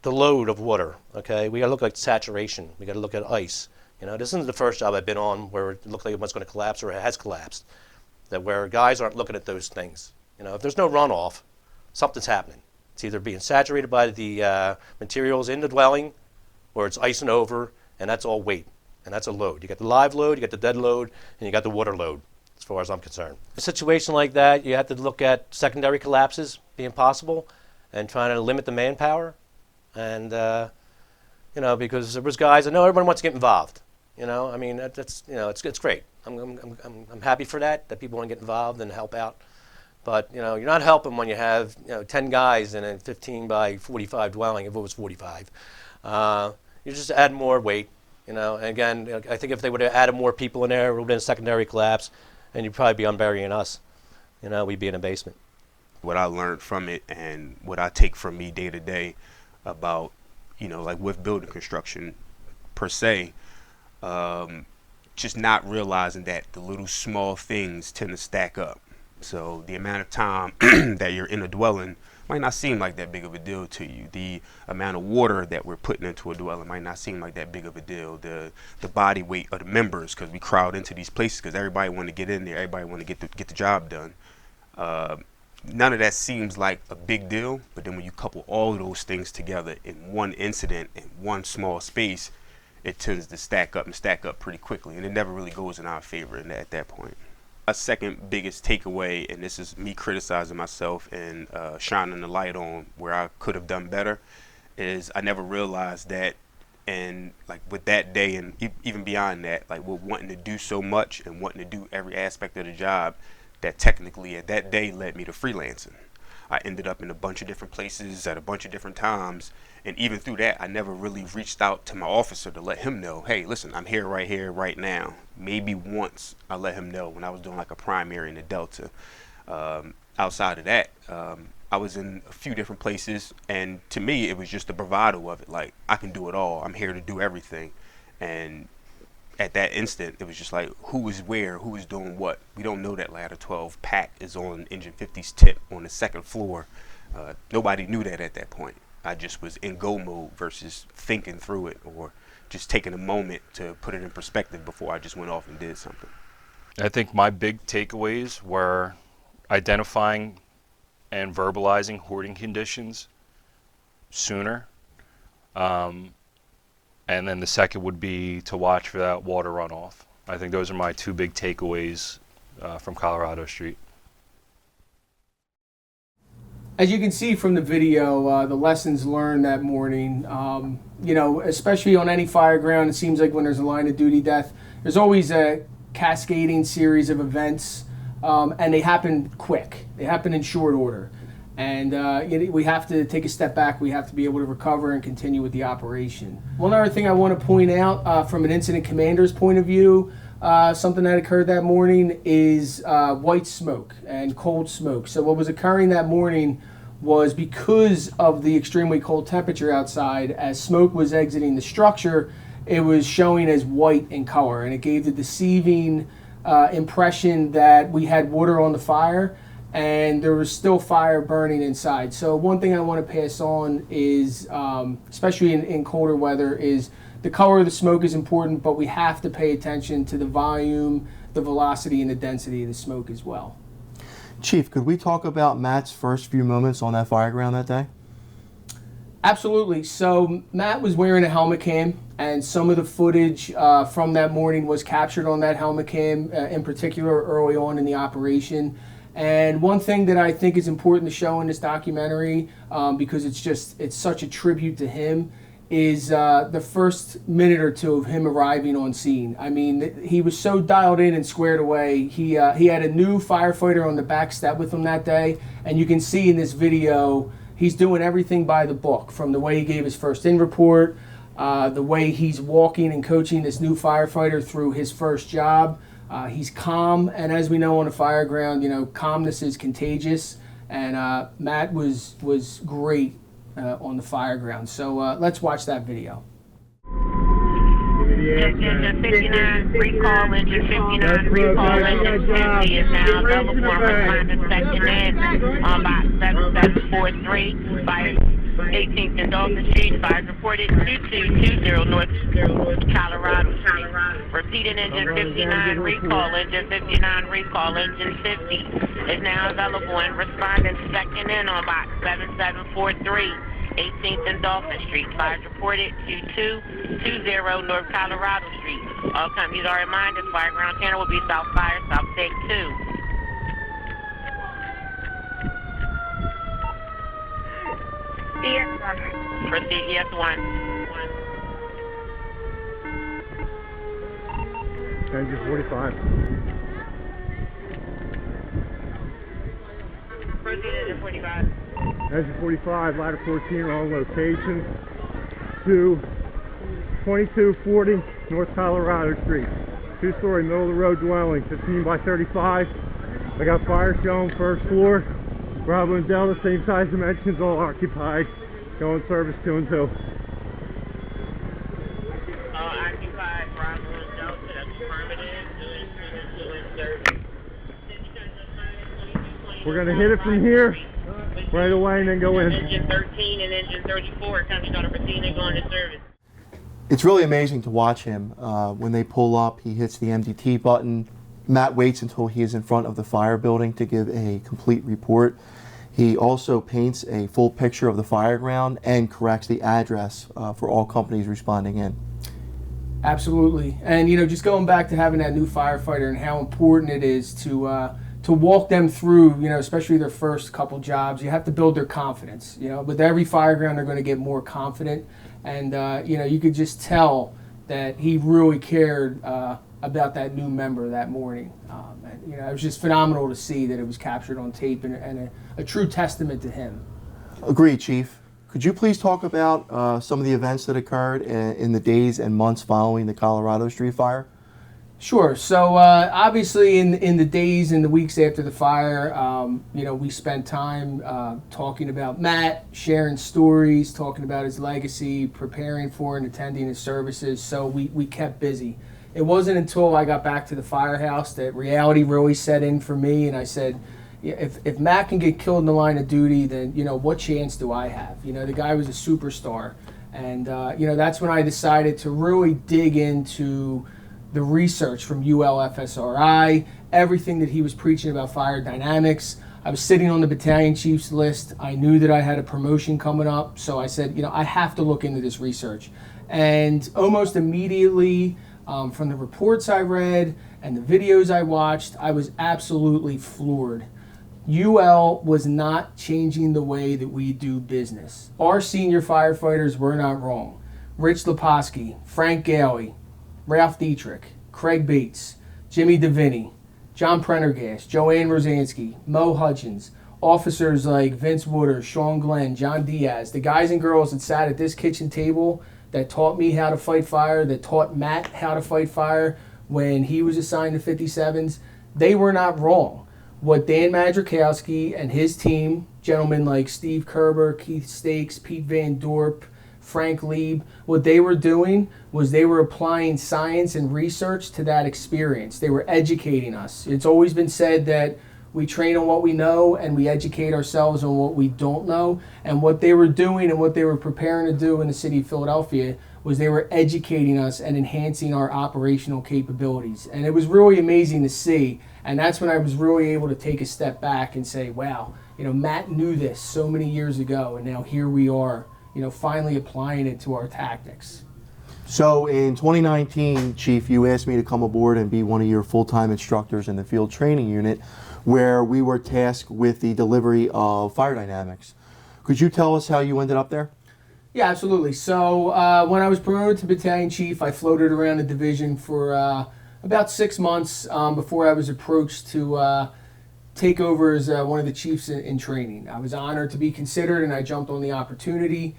the load of water. Okay, we got to look at saturation. We got to look at ice. This isn't the first job I've been on where it looked like it was going to collapse or it has collapsed. That where guys aren't looking at those things. If there's no runoff, something's happening. It's either being saturated by the materials in the dwelling, or it's icing over, and that's all weight, and that's a load. You got the live load, you got the dead load, and you got the water load, as far as I'm concerned. A situation like that, you have to look at secondary collapses being possible, and trying to limit the manpower, and because there was guys. I know everyone wants to get involved. That's it's great. I'm happy for that people want to get involved and help out. But you're not helping when you have 10 guys in a 15 by 45 dwelling. If it was 45, you just add more weight. And again, I think if they would have added more people in there, it would have been a secondary collapse, and you'd probably be unburying us. We'd be in a basement. What I learned from it and what I take from me day to day about like with building construction per se. Just not realizing that the little small things tend to stack up. So the amount of time that you're in a dwelling might not seem like that big of a deal to you. The amount of water that we're putting into a dwelling might not seem like that big of a deal. The body weight of the members, because we crowd into these places because everybody want to get in there, everybody want to get the job done. None of that seems like a big deal, but then when you couple all of those things together in one incident in one small space, it tends to stack up pretty quickly, and it never really goes in our favor at that point. My second biggest takeaway, and this is me criticizing myself and shining the light on where I could have done better, is I never realized that, and like with that day and even beyond that, like we're wanting to do so much and wanting to do every aspect of the job, that technically at that day led me to freelancing. I ended up in a bunch of different places at a bunch of different times, and even through that I never really reached out to my officer to let him know, hey, listen, I'm here, right now. Maybe once I let him know when I was doing like a primary in the Delta. Outside of that, I was in a few different places, and to me it was just the bravado of it, like I can do it all, I'm here to do everything. And at that instant it was just like, who is where, who is doing what? We don't know that ladder 12 pack is on engine 50's tip on the second floor. Nobody knew that at that point. I just was in go mode versus thinking through it, or just taking a moment to put it in perspective before I just went off and did something. I think my big takeaways were identifying and verbalizing hoarding conditions sooner. And then the second would be to watch for that water runoff. I think those are my two big takeaways from Colorado Street. As you can see from the video, the lessons learned that morning, you know, especially on any fire ground, it seems like when there's a line of duty death, there's always a cascading series of events, and they happen quick. They happen in short order. And we have to take a step back. We have to be able to recover and continue with the operation. One other thing I want to point out from an incident commander's point of view, something that occurred that morning is white smoke and cold smoke. So what was occurring that morning was, because of the extremely cold temperature outside, as smoke was exiting the structure, it was showing as white in color, and it gave the deceiving impression that we had water on the fire and there was still fire burning inside. So one thing I want to pass on is, especially in colder weather, is the color of the smoke is important, but we have to pay attention to the volume, the velocity, and the density of the smoke as well. Chief, could we talk about Matt's first few moments on that fire ground that day? Absolutely. So Matt was wearing a helmet cam, and some of the footage from that morning was captured on that helmet cam, in particular early on in the operation. And one thing that I think is important to show in this documentary, because it's such a tribute to him, is the first minute or two of him arriving on scene. I mean, he was so dialed in and squared away. He had a new firefighter on the back step with him that day, and you can see in this video, he's doing everything by the book, from the way he gave his first in report, the way he's walking and coaching this new firefighter through his first job. He's calm, and as we know on a fire ground, you know, calmness is contagious, and Matt was great on the fire ground. So let's watch that video. Engine 59, recall engine 59, recall engine 50 is now available for responding section in on box 7743 by 18th and Dalton Street. Fires reported 2220 North Colorado Street. Repeating engine 59, recall engine 59, recall engine 50 is now available and responding second in on box 7743. 18th and Dolphin Street. Fires reported 2220 North Colorado Street. All companies are reminded fireground channel will be South Fire, South Take 2. Proceed ES1. Engine 45. Proceed engine 45. Engine 45, ladder 14, wrong location, to 2240 North Colorado Street. Two-story, middle-of-the-road dwelling, 15 by 35. I got fire showing first floor. Bravo and Delta, same size dimensions, all occupied. Going service 2 and 2. All occupied, Bravo and Delta, that's affirmative, 2 and service. We're going to hit it from here right away and then go in. Engine 13 and engine 34, company got to proceed and go into service. It's really amazing to watch him. When they pull up, he hits the MDT button. Matt waits until he is in front of the fire building to give a complete report. He also paints a full picture of the fire ground and corrects the address for all companies responding in. Absolutely. And, you know, just going back to having that new firefighter and how important it is to walk them through, you know, especially their first couple jobs. You have to build their confidence. You know, with every fire ground, they're going to get more confident. And, you know, you could just tell that he really cared about that new member that morning. And, it was just phenomenal to see that it was captured on tape and a true testament to him. Agreed, Chief. Could you please talk about some of the events that occurred in the days and months following the Colorado Street fire? Sure. So obviously in the days and the weeks after the fire, we spent time talking about Matt, sharing stories, talking about his legacy, preparing for and attending his services. So we kept busy. It wasn't until I got back to the firehouse that reality really set in for me, and I said, if Matt can get killed in the line of duty, then what chance do I have? The guy was a superstar, and that's when I decided to really dig into the research from ULFSRI, everything that he was preaching about fire dynamics. I was sitting on the battalion chief's list. I knew that I had a promotion coming up, so I said, I have to look into this research. And almost immediately, from the reports I read and the videos I watched, I was absolutely floored. UL was not changing the way that we do business. Our senior firefighters were not wrong. Rich Leposki, Frank Galey, Ralph Dietrich, Craig Bates, Jimmy DeVinny, John Prendergast, Joanne Rosansky, Mo Hutchins, officers like Vince Wooder, Sean Glenn, John Diaz, the guys and girls that sat at this kitchen table that taught me how to fight fire, that taught Matt how to fight fire when he was assigned to 57s, they were not wrong. What Dan Madrikowski and his team, gentlemen like Steve Kerber, Keith Stakes, Pete Van Dorp, Frank Lieb, what they were doing was they were applying science and research to that experience. They were educating us. It's always been said that we train on what we know and we educate ourselves on what we don't know. And what they were doing and what they were preparing to do in the city of Philadelphia was they were educating us and enhancing our operational capabilities. And it was really amazing to see. And that's when I was really able to take a step back and say, wow, Matt knew this so many years ago, and now here we are, finally applying it to our tactics. So in 2019, Chief, you asked me to come aboard and be one of your full-time instructors in the field training unit, where we were tasked with the delivery of fire dynamics. Could you tell us how you ended up there? Yeah, absolutely. So when I was promoted to battalion chief, I floated around the division for about 6 months before I was approached to take over as one of the chiefs in training. I was honored to be considered, and I jumped on the opportunity.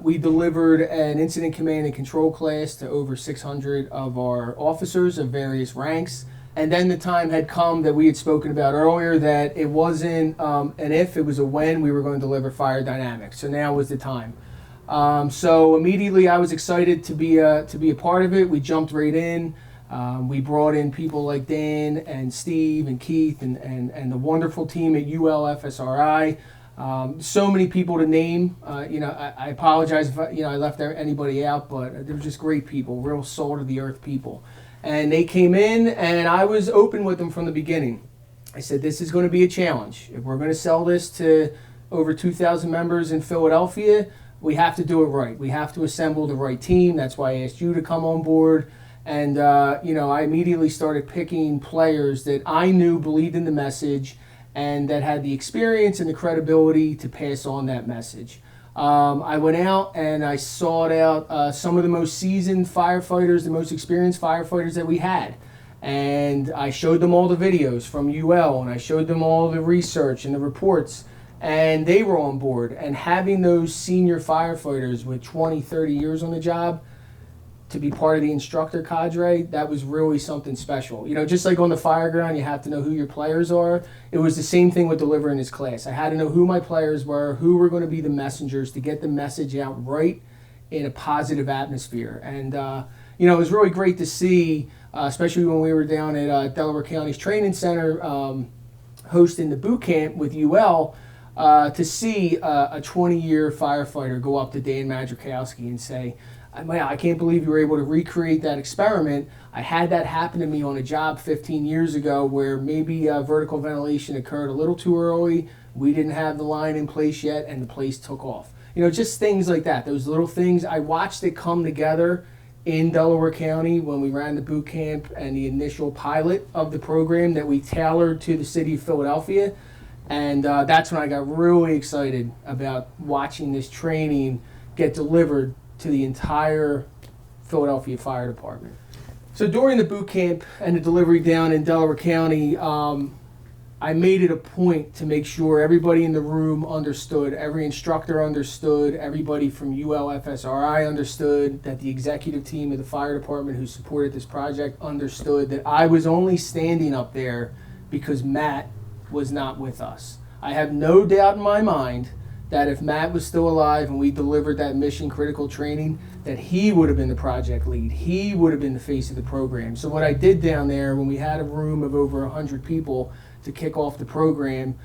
We delivered an incident command and control class to over 600 of our officers of various ranks. And then the time had come that we had spoken about earlier, that it wasn't an if, it was a when we were going to deliver fire dynamics. So now was the time. So immediately I was excited to be a part of it. We jumped right in. We brought in people like Dan and Steve and Keith and the wonderful team at ULFSRI. So many people to name. I apologize if I left anybody out, but they were just great people, real salt of the earth people. And they came in, and I was open with them from the beginning. I said, this is going to be a challenge. If we're going to sell this to over 2,000 members in Philadelphia, we have to do it right. We have to assemble the right team. That's why I asked you to come on board. And, I immediately started picking players that I knew believed in the message and that had the experience and the credibility to pass on that message. I went out and I sought out some of the most seasoned firefighters, the most experienced firefighters that we had. And I showed them all the videos from UL, and I showed them all the research and the reports, and they were on board. And having those senior firefighters with 20, 30 years on the job to be part of the instructor cadre, that was really something special. Just like on the fireground, you have to know who your players are. It was the same thing with delivering this class. I had to know who my players were, who were going to be the messengers to get the message out right in a positive atmosphere. And, it was really great to see, especially when we were down at Delaware County's training center hosting the boot camp with UL, to see a 20-year firefighter go up to Dan Madrikowski and say, I can't believe you were able to recreate that experiment. I had that happen to me on a job 15 years ago where maybe vertical ventilation occurred a little too early. We didn't have the line in place yet, and the place took off. Just things like that. Those little things. I watched it come together in Delaware County when we ran the boot camp and the initial pilot of the program that we tailored to the city of Philadelphia. And that's when I got really excited about watching this training get delivered to the entire Philadelphia Fire Department. So during the boot camp and the delivery down in Delaware County, I made it a point to make sure everybody in the room understood, every instructor understood, everybody from ULFSRI understood, that the executive team of the fire department who supported this project understood that I was only standing up there because Matt was not with us. I have no doubt in my mind that if Matt was still alive and we delivered that mission critical training, that he would have been the project lead. He would have been the face of the program. So what I did down there when we had a room of over 100 people to kick off the program,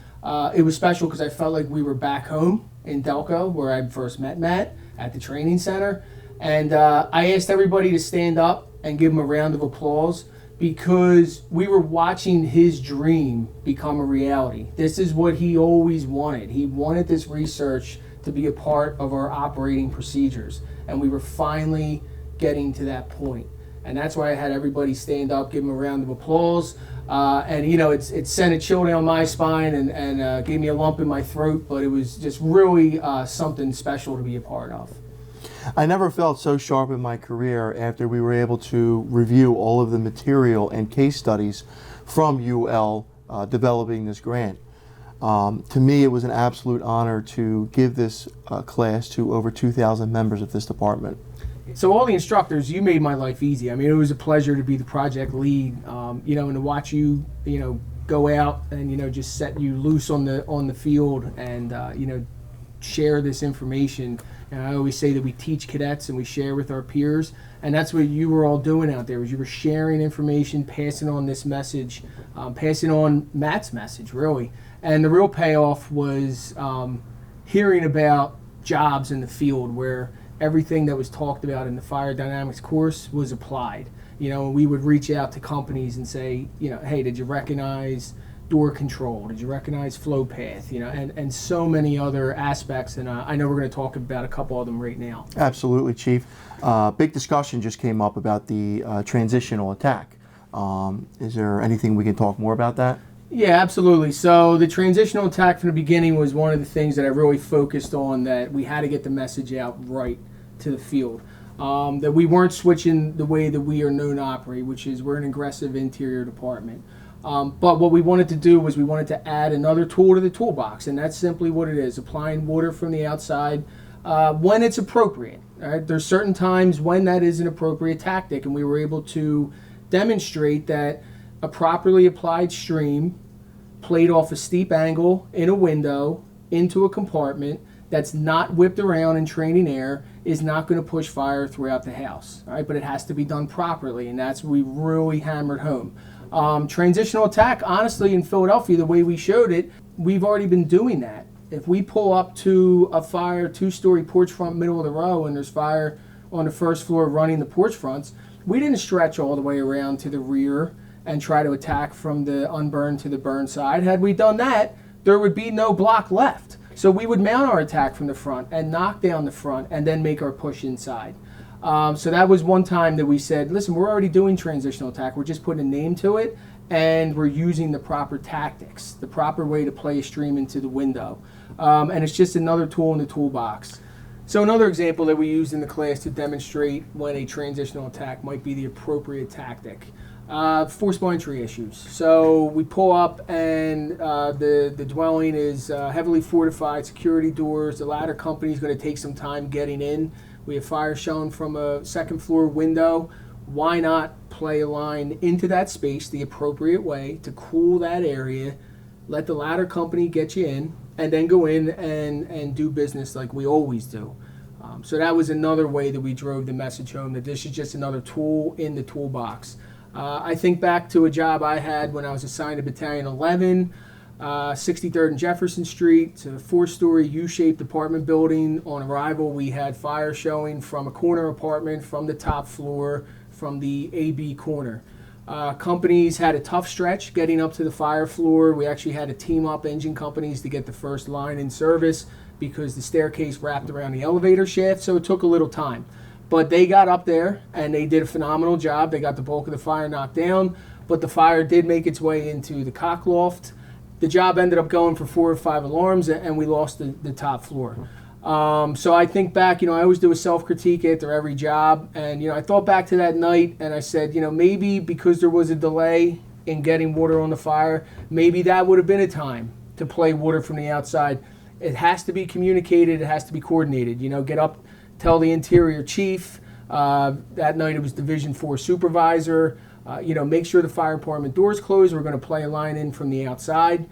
it was special because I felt like we were back home in DelCo, where I first met Matt at the training center. And I asked everybody to stand up and give him a round of applause, because we were watching his dream become a reality. This is what he always wanted. He wanted this research to be a part of our operating procedures, and we were finally getting to that point. And that's why I had everybody stand up, give him a round of applause. And you know, it sent a chill down my spine and gave me a lump in my throat, but it was just really something special to be a part of. I never felt so sharp in my career after we were able to review all of the material and case studies from UL developing this grant. To me, it was an absolute honor to give this class to over 2,000 members of this department. So all the instructors, you made my life easy. I mean, it was a pleasure to be the project lead, you know, and to watch you, you know, go out and, you know, just set you loose on the field and, you know, share this information. And I always say that we teach cadets and we share with our peers, and that's what you were all doing out there, was you were sharing information, passing on this message, passing on Matt's message, really. And the real payoff was hearing about jobs in the field where everything that was talked about in the fire dynamics course was applied. You know, we would reach out to companies and say, you know, hey, did you recognize door control? Did you recognize flow path? You know, and so many other aspects. And I know we're going to talk about a couple of them right now. Absolutely, Chief. Big discussion just came up about the transitional attack. Is there anything we can talk more about that? Yeah, absolutely. So the transitional attack from the beginning was one of the things that I really focused on, that we had to get the message out right to the field. That we weren't switching the way that we are known to operate, which is we're an aggressive interior department. But what we wanted to do was we wanted to add another tool to the toolbox, and that's simply what it is, applying water from the outside when it's appropriate. All right? There's certain times when that is an appropriate tactic, and we were able to demonstrate that a properly applied stream played off a steep angle in a window into a compartment that's not whipped around in training air is not going to push fire throughout the house. All right? But it has to be done properly, and that's what we really hammered home. Transitional attack, honestly, in Philadelphia, the way we showed it, we've already been doing that. If we pull up to a fire, two-story porch front, middle of the row, and there's fire on the first floor running the porch fronts, we didn't stretch all the way around to the rear and try to attack from the unburned to the burned side. Had we done that, there would be no block left. So we would mount our attack from the front and knock down the front and then make our push inside. So that was one time that we said, listen, we're already doing transitional attack. We're just putting a name to it, and we're using the proper tactics, the proper way to play a stream into the window. And it's just another tool in the toolbox. So another example that we used in the class to demonstrate when a transitional attack might be the appropriate tactic. Forcible entry issues. So we pull up and the dwelling is heavily fortified, security doors. The ladder company is going to take some time getting in. We have fire shown from a second floor window. Why not play a line into that space the appropriate way to cool that area, let the ladder company get you in, and then go in and do business like we always do. So that was another way that we drove the message home, that this is just another tool in the toolbox. I think back to a job I had when I was assigned to Battalion 11, 63rd and Jefferson Street. It's a 4-story U-shaped apartment building. On arrival, we had fire showing from a corner apartment, from the top floor, from the AB corner. Companies had a tough stretch getting up to the fire floor. We actually had to team up engine companies to get the first line in service because the staircase wrapped around the elevator shaft, so it took a little time. But they got up there and they did a phenomenal job. They got the bulk of the fire knocked down, but the fire did make its way into the cock loft. The job ended up going for 4 or 5 alarms, and we lost the top floor. So I think back, I always do a self-critique after every job. And, I thought back to that night and I said, maybe because there was a delay in getting water on the fire, maybe that would have been a time to play water from the outside. It has to be communicated. It has to be coordinated. Get up, tell the interior chief. That night it was Division 4 supervisor. Make sure the fire department doors closed. We're going to play a line in from the outside.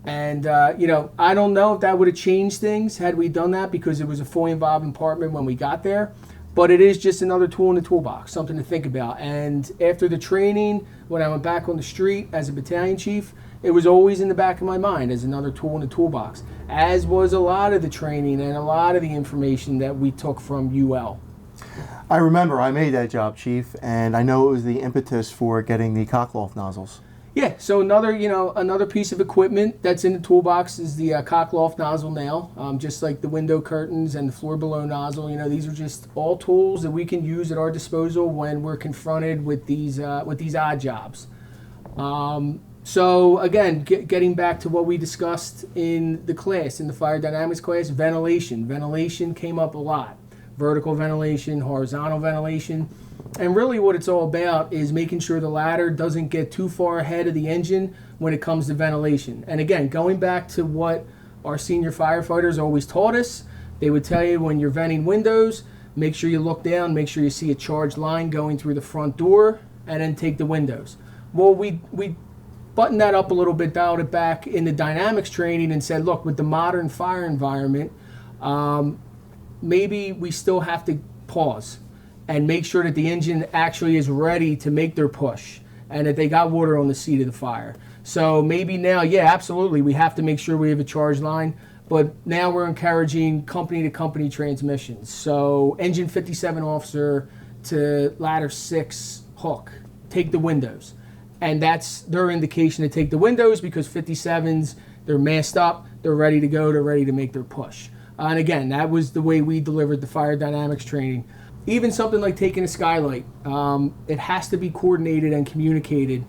And, I don't know if that would have changed things had we done that because it was a fully involved department when we got there. But it is just another tool in the toolbox, something to think about. And after the training, when I went back on the street as a battalion chief, it was always in the back of my mind as another tool in the toolbox, as was a lot of the training and a lot of the information that we took from UL. I remember I made that job, Chief, and I know it was the impetus for getting the cockloft nozzles. Yeah, so another piece of equipment that's in the toolbox is the cockloft nozzle now, just like the window curtains and the floor below nozzle. These are just all tools that we can use at our disposal when we're confronted with these odd jobs. So again, getting back to what we discussed in the class, in the fire dynamics class, ventilation. Ventilation came up a lot. Vertical ventilation, horizontal ventilation. And really what it's all about is making sure the ladder doesn't get too far ahead of the engine when it comes to ventilation. And again, going back to what our senior firefighters always taught us, they would tell you when you're venting windows, make sure you look down, make sure you see a charged line going through the front door, and then take the windows. Well, we buttoned that up a little bit, dialed it back in the dynamics training and said, look, with the modern fire environment, maybe we still have to pause and make sure that the engine actually is ready to make their push and that they got water on the seat of the fire. So maybe now, yeah, absolutely, we have to make sure we have a charge line, but now we're encouraging company-to-company transmissions. So engine 57 officer to ladder 6 hook, take the windows. And that's their indication to take the windows because 57s, they're masked up, they're ready to go, they're ready to make their push. And again, that was the way we delivered the fire dynamics training. Even something like taking a skylight, it has to be coordinated and communicated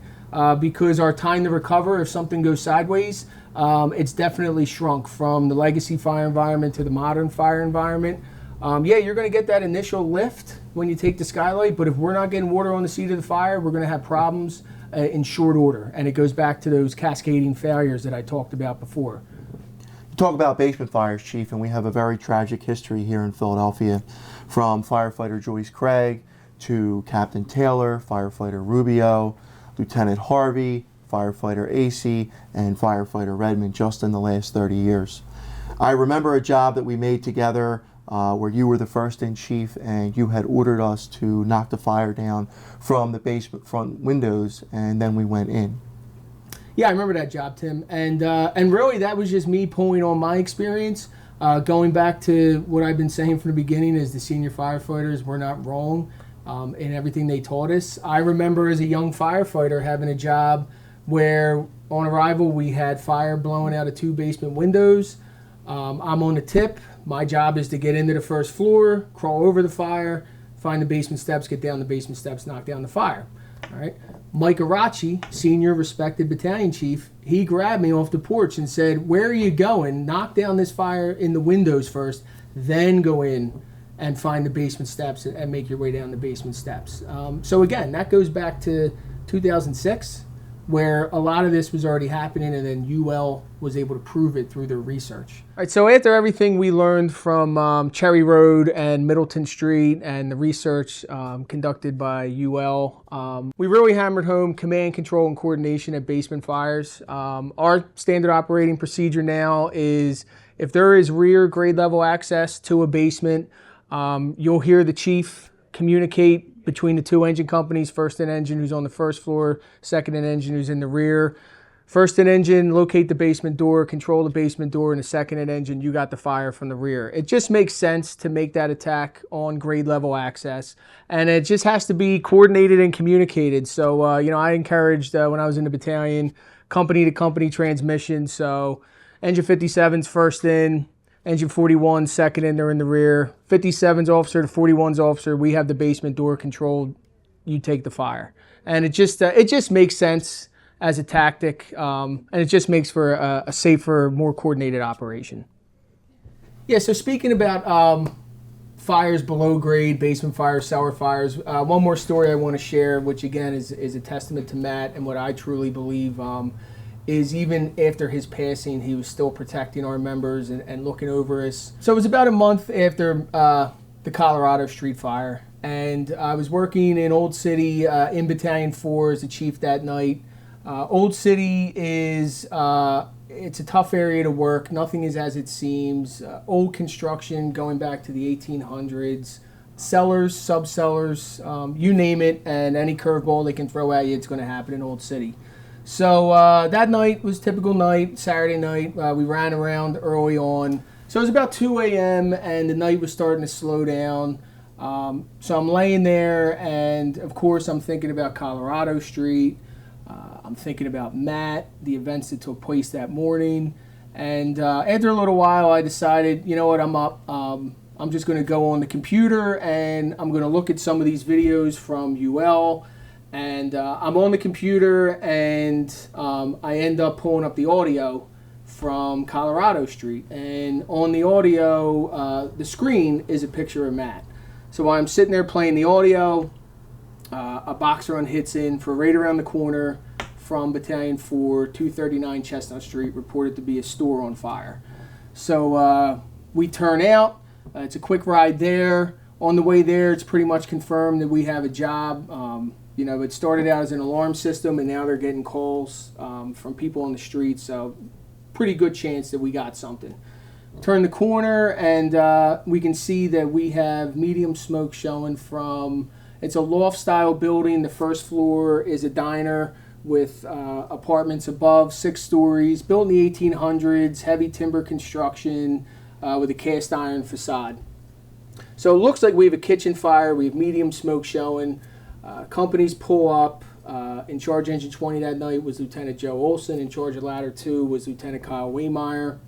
because our time to recover if something goes sideways, it's definitely shrunk from the legacy fire environment to the modern fire environment. Yeah, you're going to get that initial lift when you take the skylight, but if we're not getting water on the seat of the fire, we're going to have problems in short order. And it goes back to those cascading failures that I talked about before. You talk about basement fires, Chief, and we have a very tragic history here in Philadelphia, from firefighter Joyce Craig to Captain Taylor, firefighter Rubio, Lieutenant Harvey, firefighter AC, and firefighter Redmond just in the last 30 years. I remember a job that we made together where you were the first in chief and you had ordered us to knock the fire down from the basement front windows, and then we went in. Yeah, I remember that job, Tim. And really that was just me pulling on my experience. Going back to what I've been saying from the beginning is the senior firefighters were not wrong in everything they taught us. I remember as a young firefighter having a job where on arrival we had fire blowing out of 2 basement windows. I'm on the tip. My job is to get into the first floor, crawl over the fire, find the basement steps, get down the basement steps, knock down the fire. All right. Mike Arachi, senior respected battalion chief, he grabbed me off the porch and said, where are you going? Knock down this fire in the windows first, then go in and find the basement steps and make your way down the basement steps. So again, that goes back to 2006, where a lot of this was already happening, and then UL was able to prove it through their research. All right, so after everything we learned from Cherry Road and Middleton Street and the research conducted by UL, we really hammered home command, control, and coordination at basement fires. Our standard operating procedure now is if there is rear grade level access to a basement, you'll hear the chief communicate between the 2 engine companies, first in engine who's on the first floor, second in engine who's in the rear. First in engine, locate the basement door, control the basement door, and the second in engine, you got the fire from the rear. It just makes sense to make that attack on grade level access, and it just has to be coordinated and communicated. So, I encouraged when I was in the battalion, company to company transmission. So engine 57's first in, engine 41 second in, they're in the rear. 57's officer to 41's officer, we have the basement door controlled, you take the fire. And it just makes sense as a tactic, and it just makes for a safer, more coordinated operation. Yeah, so speaking about fires below grade, basement fires, cellar fires, one more story I want to share, which again is a testament to Matt and what I truly believe is even after his passing, he was still protecting our members and looking over us. So it was about a month after the Colorado Street fire, and I was working in Old City in Battalion 4 as a chief that night. Old City is it's a tough area to work. Nothing is as it seems. Old construction going back to the 1800s. Cellars, sub-cellars, you name it, and any curveball they can throw at you, it's going to happen in Old City. So that night was a typical night, Saturday night. We ran around early on. So it was about 2 a.m. and the night was starting to slow down. So I'm laying there, and of course I'm thinking about Colorado Street. I'm thinking about Matt, the events that took place that morning. And after a little while, I decided, you know what, I'm up. I'm just going to go on the computer, and I'm going to look at some of these videos from UL. And I'm on the computer, and I end up pulling up the audio from Colorado Street. And on the audio, the screen is a picture of Matt. So while I'm sitting there playing the audio, a box run hits in for right around the corner from Battalion 4, 239 Chestnut Street, reported to be a store on fire. So we turn out. It's a quick ride there. On the way there, it's pretty much confirmed that we have a job. You know, it started out as an alarm system, and now they're getting calls from people on the street. So pretty good chance that we got something. Turn the corner, and we can see that we have medium smoke showing from, it's a loft-style building. The first floor is a diner with apartments above, 6 stories, built in the 1800s, heavy timber construction with a cast iron facade. So it looks like we have a kitchen fire. We have medium smoke showing. Companies pull up. In charge engine 20 that night was Lieutenant Joe Olson. In charge of ladder 2 was Lieutenant Kyle Waymeyer.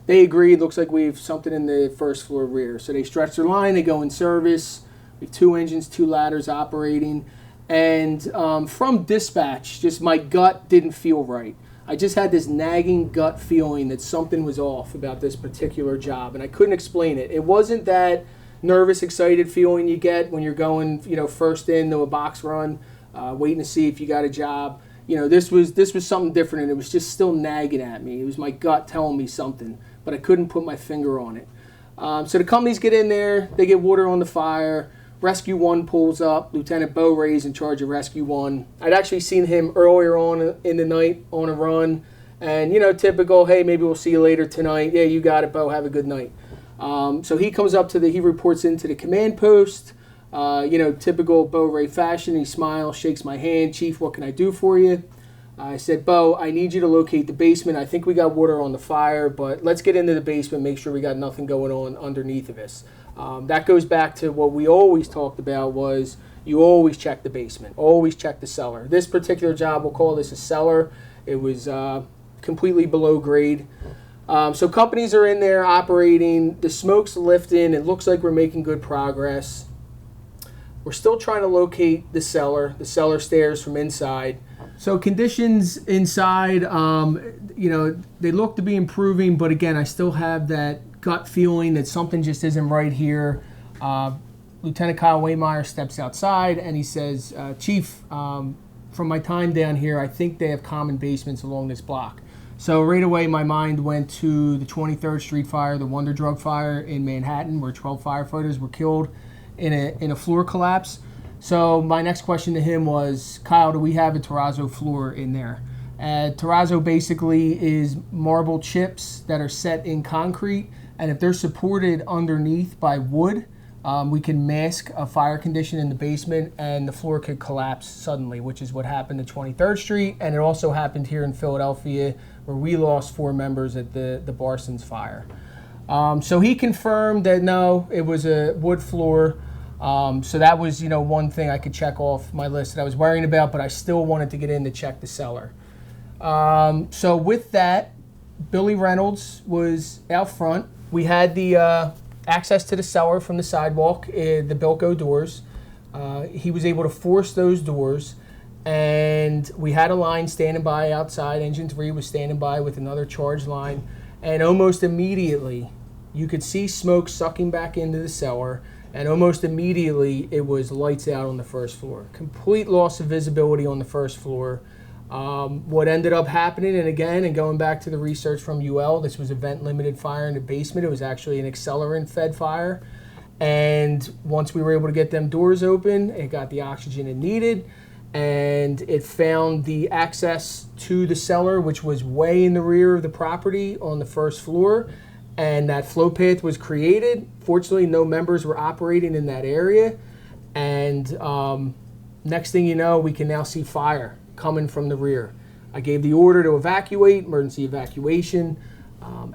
They agreed. Looks like we have something in the first floor rear. So they stretch their line. They go in service. We have 2 engines, 2 ladders operating. And from dispatch, just my gut didn't feel right. I just had this nagging gut feeling that something was off about this particular job, and I couldn't explain it. It wasn't that nervous, excited feeling you get when you're going, you know, first into a box run, waiting to see if you got a job. You know, this was something different, and it was just still nagging at me. It was my gut telling me something, but I couldn't put my finger on it. So the companies get in there, they get water on the fire. Rescue 1 pulls up. Lieutenant Bo Ray's in charge of Rescue 1. I'd actually seen him earlier on in the night on a run. And, you know, typical, hey, maybe we'll see you later tonight. Yeah, you got it, Bo. Have a good night. So he comes up he reports into the command post. You know, typical Bo Ray fashion. He smiles, shakes my hand. Chief, what can I do for you? I said, Bo, I need you to locate the basement. I think we got water on the fire, but let's get into the basement, make sure we got nothing going on underneath of us. That goes back to what we always talked about was you always check the basement, always check the cellar. This particular job, we'll call this a cellar. It was completely below grade. So companies are in there operating. The smoke's lifting. It looks like we're making good progress. We're still trying to locate the cellar stairs from inside. So conditions inside, you know, they look to be improving, but again, I still have that gut feeling that something just isn't right here. Lieutenant Kyle Waymeyer steps outside and he says, Chief, from my time down here, I think they have common basements along this block. So right away, my mind went to the 23rd Street fire, the Wonder Drug fire in Manhattan, where 12 firefighters were killed in a floor collapse. So my next question to him was, Kyle, do we have a terrazzo floor in there? Terrazzo basically is marble chips that are set in concrete, and if they're supported underneath by wood, we can mask a fire condition in the basement and the floor could collapse suddenly, which is what happened at 23rd Street, and it also happened here in Philadelphia where we lost 4 members at the Barson's fire. So he confirmed that no, it was a wood floor. So that was, you know, one thing I could check off my list that I was worrying about, but I still wanted to get in to check the cellar. So with that, Billy Reynolds was out front. We had the access to the cellar from the sidewalk, the DelCo doors. He was able to force those doors, and we had a line standing by outside. Engine 3 was standing by with another charge line, and almost immediately You could see smoke sucking back into the cellar, and almost immediately it was lights out on the first floor. Complete loss of visibility on the first floor. What ended up happening, and going back to the research from UL, this was a vent-limited fire in the basement. It was actually an accelerant-fed fire. And once we were able to get them doors open, it got the oxygen it needed, and it found the access to the cellar, which was way in the rear of the property on the first floor, and that flow path was created. Fortunately, no members were operating in that area, and next thing you know, we can now see fire coming from the rear. I gave the order to evacuate, emergency evacuation,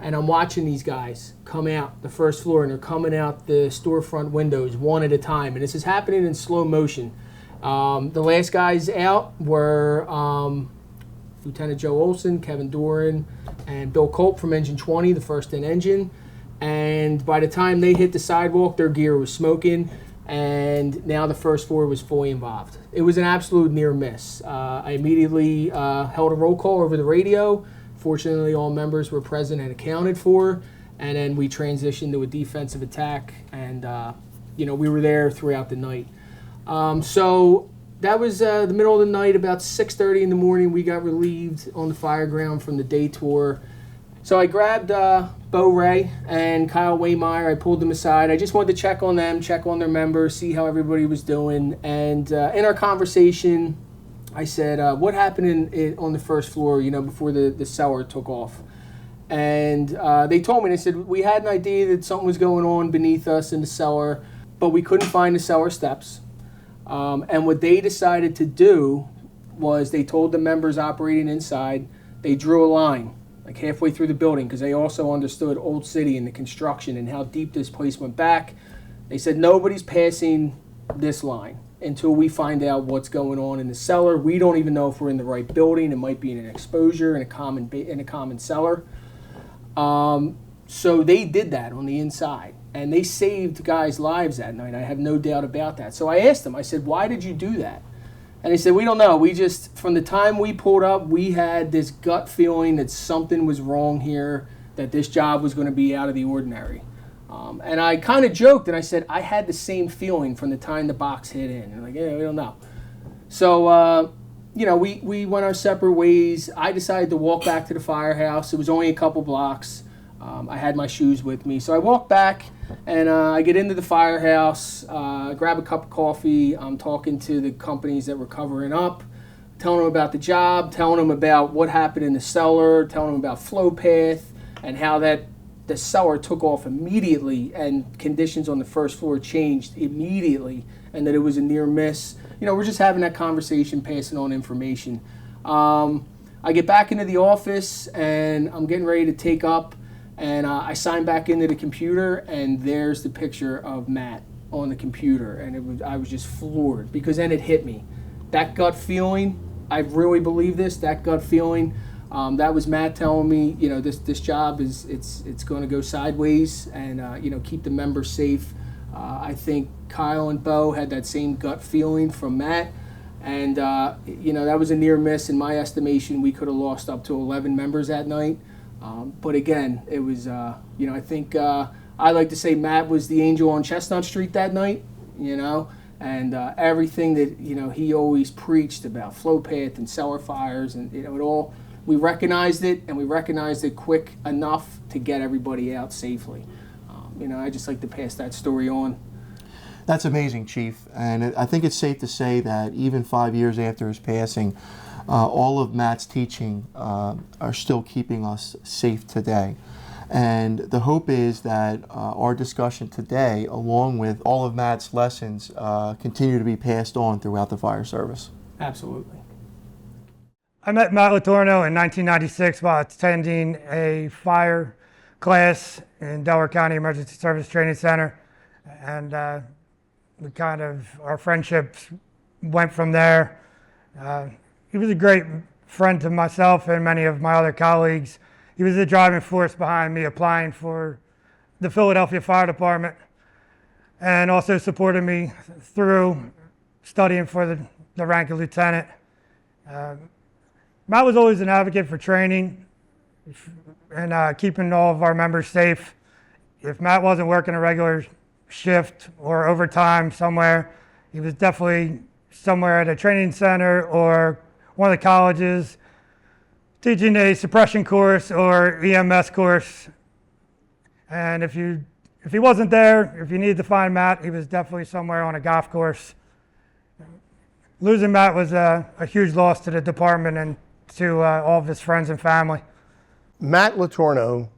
and I'm watching these guys come out the first floor, and they're coming out the storefront windows one at a time, and this is happening in slow motion. The last guys out were Lieutenant Joe Olson, Kevin Doran, and Bill Culp from Engine 20, the first in engine. And by the time they hit the sidewalk, their gear was smoking, and now the first floor was fully involved. It was an absolute near miss. I immediately held a roll call over the radio. Fortunately, all members were present and accounted for, and then we transitioned to a defensive attack, and we were there throughout the night. So that was the middle of the night. About 6:30 in the morning, we got relieved on the fire ground from the day tour. So I grabbed Bo Ray and Kyle Waymeyer. I pulled them aside. I just wanted to check on them, check on their members, see how everybody was doing. And in our conversation, I said, what happened on the first floor, before the cellar took off? And they told me, they said, we had an idea that something was going on beneath us in the cellar, but we couldn't find the cellar steps. And what they decided to do was they told the members operating inside, they drew a line like halfway through the building, because they also understood Old City and the construction and how deep this place went back. They said, nobody's passing this line until we find out what's going on in the cellar. We don't even know if we're in the right building. It might be in an exposure in a common cellar. So they did that on the inside, and they saved guys' lives that night. I have no doubt about that. So I asked them, I said, why did you do that? And they said, we don't know. We just, from the time we pulled up, we had this gut feeling that something was wrong here, that this job was going to be out of the ordinary. And I kind of joked, and I said, I had the same feeling from the time the box hit in. And like, yeah, we don't know. So, we went our separate ways. I decided to walk back to the firehouse. It was only a couple blocks. I had my shoes with me. So I walked back, and I get into the firehouse, grab a cup of coffee. I'm talking to the companies that were covering up, telling them about the job, telling them about what happened in the cellar, telling them about flow path, and how that the cellar took off immediately and conditions on the first floor changed immediately, and that it was a near miss. We're just having that conversation, passing on information. I get back into the office, and I'm getting ready to take up, and I sign back into the computer, and there's the picture of Matt on the computer, and I was just floored, because then it hit me. That gut feeling, I really believe this, that gut feeling, that was Matt telling me, this job it's going to go sideways, and keep the members safe. I think Kyle and Bo had that same gut feeling from Matt, and that was a near miss. In my estimation, we could have lost up to 11 members that night. But again, it was I think I like to say Matt was the angel on Chestnut Street that night, and everything that he always preached about flow path and cellar fires, and it all. We recognized it, and we recognized it quick enough to get everybody out safely. I just like to pass that story on. That's amazing, Chief. And I think it's safe to say that even 5 years after his passing, all of Matt's teaching are still keeping us safe today. And the hope is that our discussion today, along with all of Matt's lessons, continue to be passed on throughout the fire service. Absolutely. I met Matt LeTourneau in 1996 while attending a fire class in Delaware County Emergency Service Training Center, and our friendships went from there. He was a great friend to myself and many of my other colleagues. He was the driving force behind me applying for the Philadelphia Fire Department, and also supported me through studying for the rank of lieutenant. Matt was always an advocate for training and keeping all of our members safe if Matt wasn't working a regular shift or overtime somewhere, he was definitely somewhere at a training center or one of the colleges teaching a suppression course or EMS course. And if he wasn't there, if you needed to find Matt, he was definitely somewhere on a golf course. Losing Matt was a huge loss to the department and to all of his friends and family. Matt LeTourneau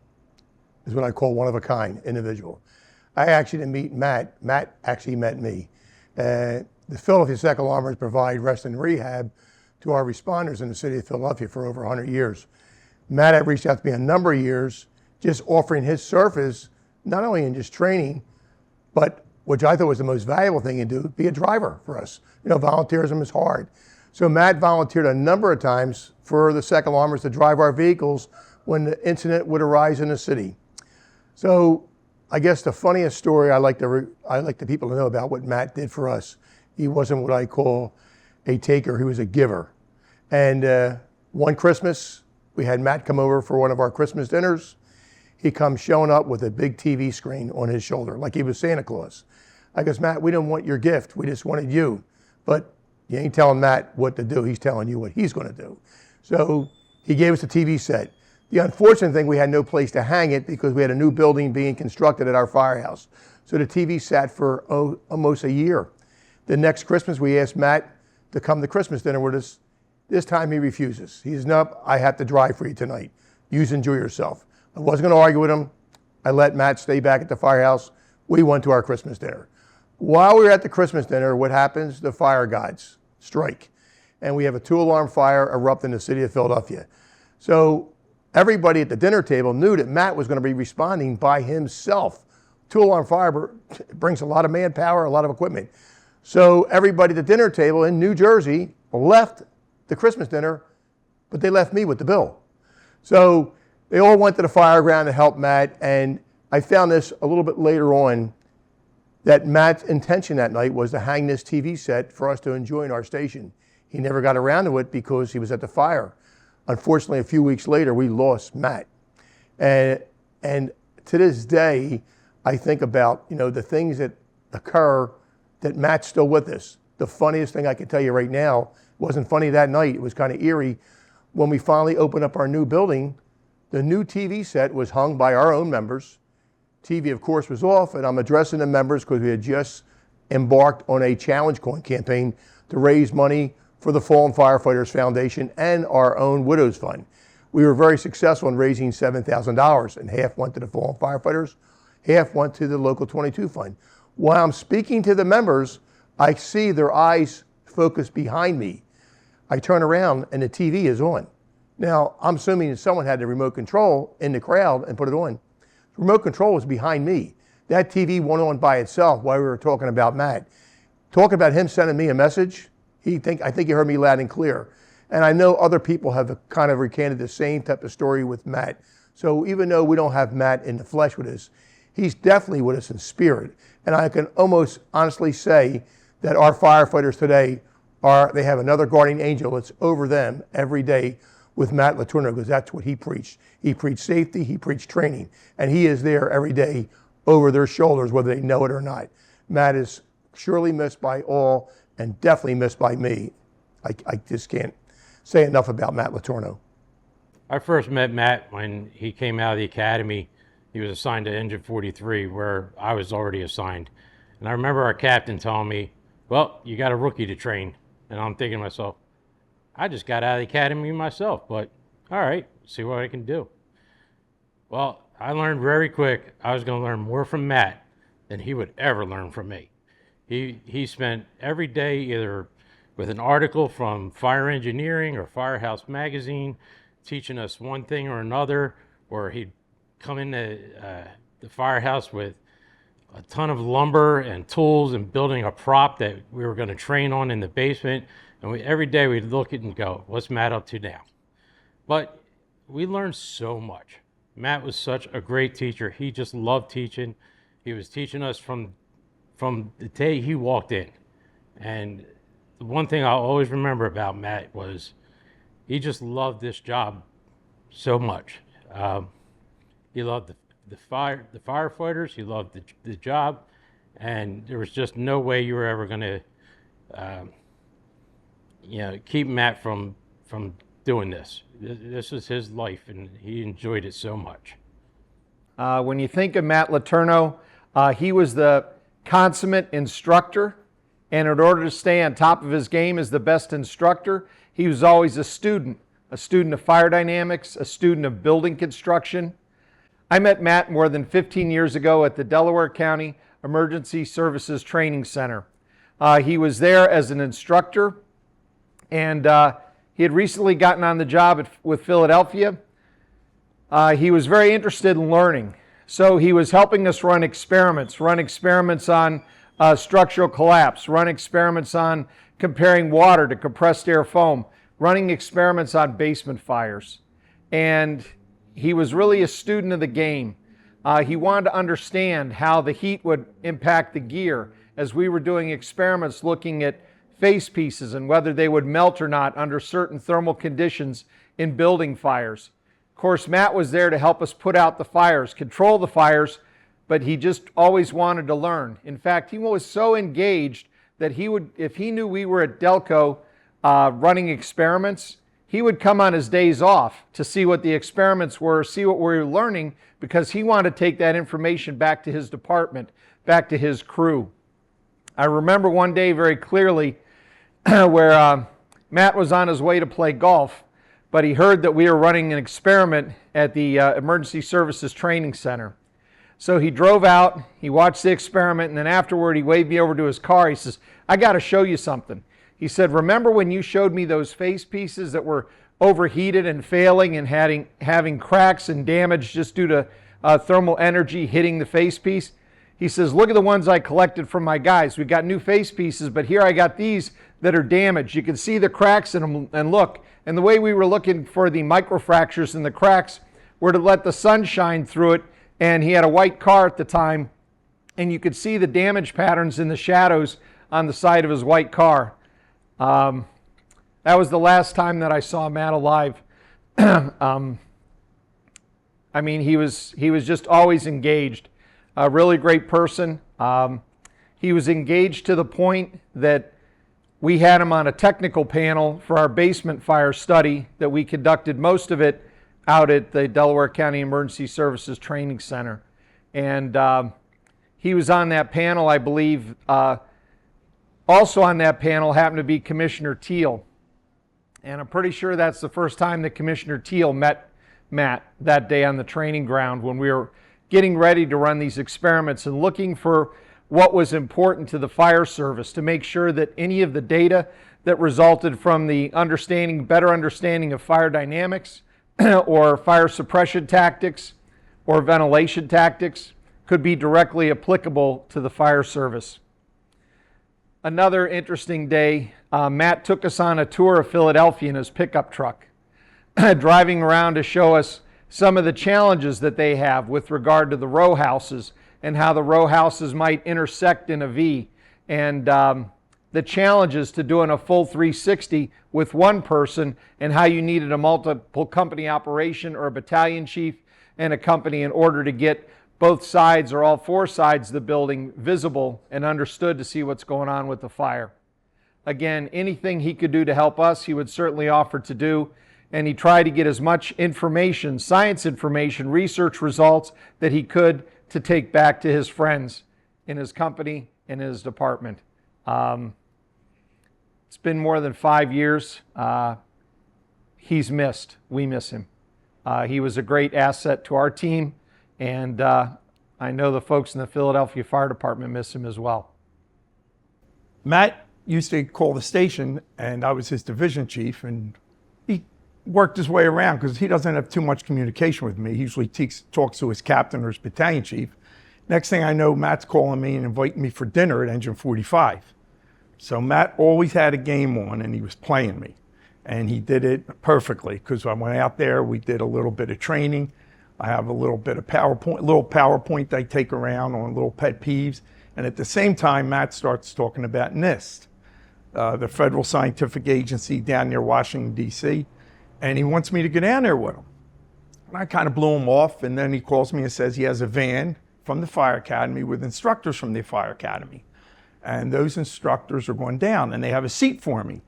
is what I call one of a kind individual. I actually didn't meet Matt. Matt actually met me. The Philadelphia Second Alarmers provide rest and rehab to our responders in the city of Philadelphia for over 100 years. Matt had reached out to me a number of years, just offering his service, not only in just training, but which I thought was the most valuable thing to do, be a driver for us. You know, volunteerism is hard. So Matt volunteered a number of times for the Second Alarmers to drive our vehicles when the incident would arise in the city. So I guess the funniest story I like the people to know about what Matt did for us. He wasn't what I call a taker, he was a giver. And one Christmas, we had Matt come over for one of our Christmas dinners. He comes showing up with a big TV screen on his shoulder, like he was Santa Claus. I goes, Matt, we didn't want your gift, we just wanted you. But you ain't telling Matt what to do, he's telling you what he's gonna do. So he gave us a TV set. The unfortunate thing, we had no place to hang it because we had a new building being constructed at our firehouse. So the TV sat for almost a year. The next Christmas, we asked Matt to come to Christmas dinner with us. This time he refuses. He says, nope, I have to drive for you tonight. You enjoy yourself. I wasn't gonna argue with him. I let Matt stay back at the firehouse. We went to our Christmas dinner. While we were at the Christmas dinner, what happens? The fire gods strike. And we have a 2-alarm fire erupt in the city of Philadelphia. So everybody at the dinner table knew that Matt was gonna be responding by himself. 2-alarm fire brings a lot of manpower, a lot of equipment. So everybody at the dinner table in New Jersey left the Christmas dinner, but they left me with the bill. So they all went to the fireground to help Matt, and I found this a little bit later on, that Matt's intention that night was to hang this TV set for us to enjoy in our station. He never got around to it because he was at the fire. Unfortunately, a few weeks later, we lost Matt. And to this day, I think about, you know, the things that occur that Matt's still with us. The funniest thing I can tell you right now, wasn't funny that night, it was kind of eerie. When we finally opened up our new building, the new TV set was hung by our own members. TV, of course, was off, and I'm addressing the members because we had just embarked on a challenge coin campaign to raise money for the Fallen Firefighters Foundation and our own Widows Fund. We were very successful in raising $7,000, and half went to the Fallen Firefighters, half went to the Local 22 Fund. While I'm speaking to the members, I see their eyes focus behind me. I turn around and the TV is on. Now, I'm assuming someone had the remote control in the crowd and put it on. The remote control was behind me. That TV went on by itself while we were talking about Matt. Talking about him sending me a message, I think he heard me loud and clear. And I know other people have kind of recanted the same type of story with Matt. So even though we don't have Matt in the flesh with us, he's definitely with us in spirit. And I can almost honestly say that our firefighters today they have another guardian angel that's over them every day with Matt LeTourneau, because that's what he preached. He preached safety, he preached training, and he is there every day over their shoulders, whether they know it or not. Matt is surely missed by all and definitely missed by me. I just can't say enough about Matt LeTourneau. I first met Matt when he came out of the academy. He was assigned to Engine 43, where I was already assigned. And I remember our captain telling me, well, you got a rookie to train. And I'm thinking to myself, I just got out of the academy myself, but all right, see what I can do. Well, I learned very quick I was going to learn more from Matt than he would ever learn from me. He spent every day either with an article from Fire Engineering or Firehouse Magazine teaching us one thing or another, or he'd come into the firehouse with a ton of lumber and tools and building a prop that we were going to train on in the basement. And every day we'd look at it and go, what's Matt up to now? But we learned so much. Matt was such a great teacher. He just loved teaching. He was teaching us from the day he walked in. And the one thing I'll always remember about Matt was he just loved this job so much. He loved the firefighters. He loved the job, and there was just no way you were ever going to, keep Matt from doing this. This was his life, and he enjoyed it so much. When you think of Matt LeTourneau, he was the consummate instructor, and in order to stay on top of his game as the best instructor, he was always a student of fire dynamics, a student of building construction. I met Matt more than 15 years ago at the Delaware County Emergency Services Training Center. He was there as an instructor, and he had recently gotten on the job with Philadelphia. He was very interested in learning, so he was helping us run experiments on structural collapse, run experiments on comparing water to compressed air foam, running experiments on basement fires. And he was really a student of the game. He wanted to understand how the heat would impact the gear as we were doing experiments looking at face pieces and whether they would melt or not under certain thermal conditions in building fires. Of course, Matt was there to help us put out the fires, control the fires, but he just always wanted to learn. In fact, he was so engaged that he would, if he knew we were at DelCo running experiments, he would come on his days off to see what the experiments were, see what we were learning, because he wanted to take that information back to his department, back to his crew. I remember one day very clearly where Matt was on his way to play golf, but he heard that we were running an experiment at the Emergency Services Training Center. So he drove out, he watched the experiment, and then afterward he waved me over to his car. He says, "I got to show you something." He said, "Remember when you showed me those face pieces that were overheated and failing and having cracks and damage just due to thermal energy hitting the face piece?" He says, "Look at the ones I collected from my guys. We got new face pieces, but here I got these that are damaged. You can see the cracks in them, and look." And the way we were looking for the microfractures in the cracks were to let the sun shine through it, and he had a white car at the time, and you could see the damage patterns in the shadows on the side of his white car. That was the last time that I saw Matt alive. I mean, he was just always engaged. A really great person. He was engaged to the point that we had him on a technical panel for our basement fire study that we conducted most of it out at the Delaware County Emergency Services Training Center. And he was on that panel, I believe. Also on that panel happened to be Commissioner Teal. And I'm pretty sure that's the first time that Commissioner Teal met Matt that day on the training ground when we were getting ready to run these experiments and looking for what was important to the fire service to make sure that any of the data that resulted from the better understanding of fire dynamics or fire suppression tactics or ventilation tactics could be directly applicable to the fire service. Another interesting day, Matt took us on a tour of Philadelphia in his pickup truck, driving around to show us some of the challenges that they have with regard to the row houses and how the row houses might intersect in a V, and the challenges to doing a full 360 with one person and how you needed a multiple company operation or a battalion chief and a company in order to get both sides or all four sides of the building visible and understood to see what's going on with the fire. Again, anything he could do to help us, he would certainly offer to do. And he tried to get as much information, science information, research results that he could to take back to his friends in his company, in his department. It's been more than 5 years. He's missed. We miss him. He was a great asset to our team, and I know the folks in the Philadelphia Fire Department miss him as well. Matt used to call the station, and I was his division chief, and he worked his way around because he doesn't have too much communication with me. He usually talks to his captain or his battalion chief. Next thing I know, Matt's calling me and inviting me for dinner at Engine 45. So Matt always had a game on, and he was playing me. And he did it perfectly because I went out there, we did a little bit of training. I have a little bit of PowerPoint I take around on little pet peeves. And at the same time, Matt starts talking about NIST, the Federal Scientific Agency down near Washington, D.C., and he wants me to go down there with him. I kind of blew him off, and then he calls me and says he has a van from the fire academy with instructors from the fire academy. And those instructors are going down, and they have a seat for me.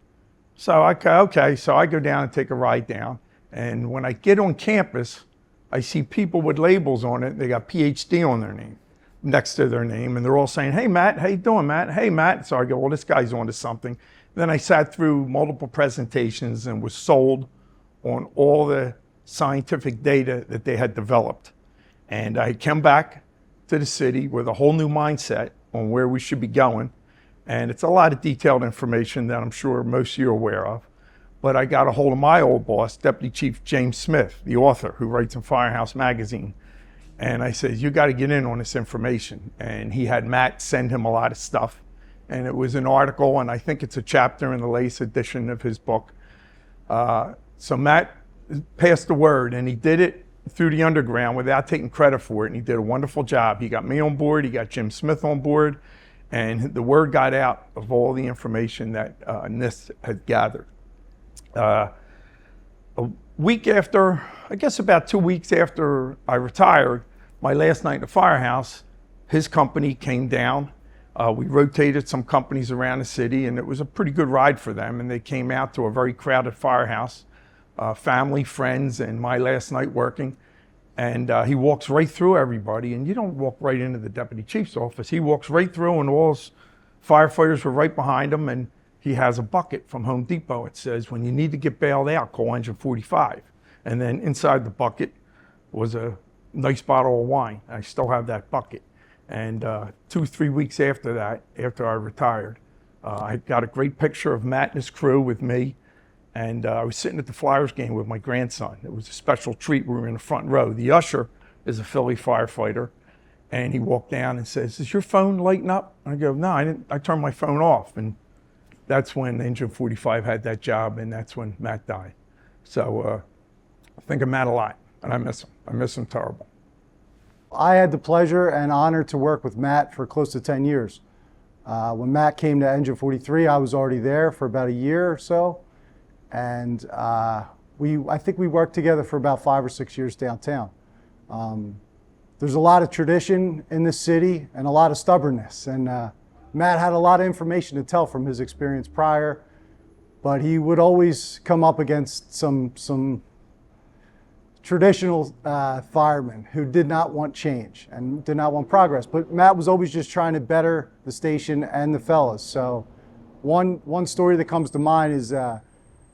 So I go, okay, so I go down and take a ride down. And when I get on campus, I see people with labels on it. They got PhD on their name, next to their name, and they're all saying, "Hey, Matt, how you doing, Matt? Hey, Matt." So I go, well, this guy's on to something. Then I sat through multiple presentations and was sold on all the scientific data that they had developed. And I came back to the city with a whole new mindset on where we should be going. And it's a lot of detailed information that I'm sure most of you are aware of. But I got a hold of my old boss, Deputy Chief James Smith, the author who writes in Firehouse Magazine. And I said, you got to get in on this information. And he had Matt send him a lot of stuff. And it was an article, and I think it's a chapter in the latest edition of his book. So Matt passed the word, and he did it through the underground without taking credit for it. And he did a wonderful job. He got me on board. He got Jim Smith on board. And the word got out of all the information that NIST had gathered. A week after, I guess about 2 weeks after I retired, my last night in the firehouse, his company came down. We rotated some companies around the city, and it was a pretty good ride for them. And they came out to a very crowded firehouse, family, friends, and my last night working. And he walks right through everybody, and you don't walk right into the deputy chief's office. He walks right through, and all his firefighters were right behind him, and he has a bucket from Home Depot. It says, when you need to get bailed out, call engine 45. And then inside the bucket was a nice bottle of wine. I still have that bucket. And 2-3 weeks after that, after I retired, I got a great picture of Matt and his crew with me. And I was sitting at the Flyers game with my grandson. It was a special treat. We were in the front row. The usher is a Philly firefighter. And he walked down and says, "Is your phone lighting up?" I go, "No, I didn't. I turned my phone off." And that's when Engine 45 had that job, and that's when Matt died. So I think of Matt a lot, and I miss him. I miss him terrible. I had the pleasure and honor to work with Matt for close to 10 years. When Matt came to Engine 43, I was already there for about a year or so. And I think we worked together for about 5 or 6 years downtown. There's a lot of tradition in this city and a lot of stubbornness. And Matt had a lot of information to tell from his experience prior, but he would always come up against some traditional firemen who did not want change and did not want progress. But Matt was always just trying to better the station and the fellas. So one story that comes to mind is the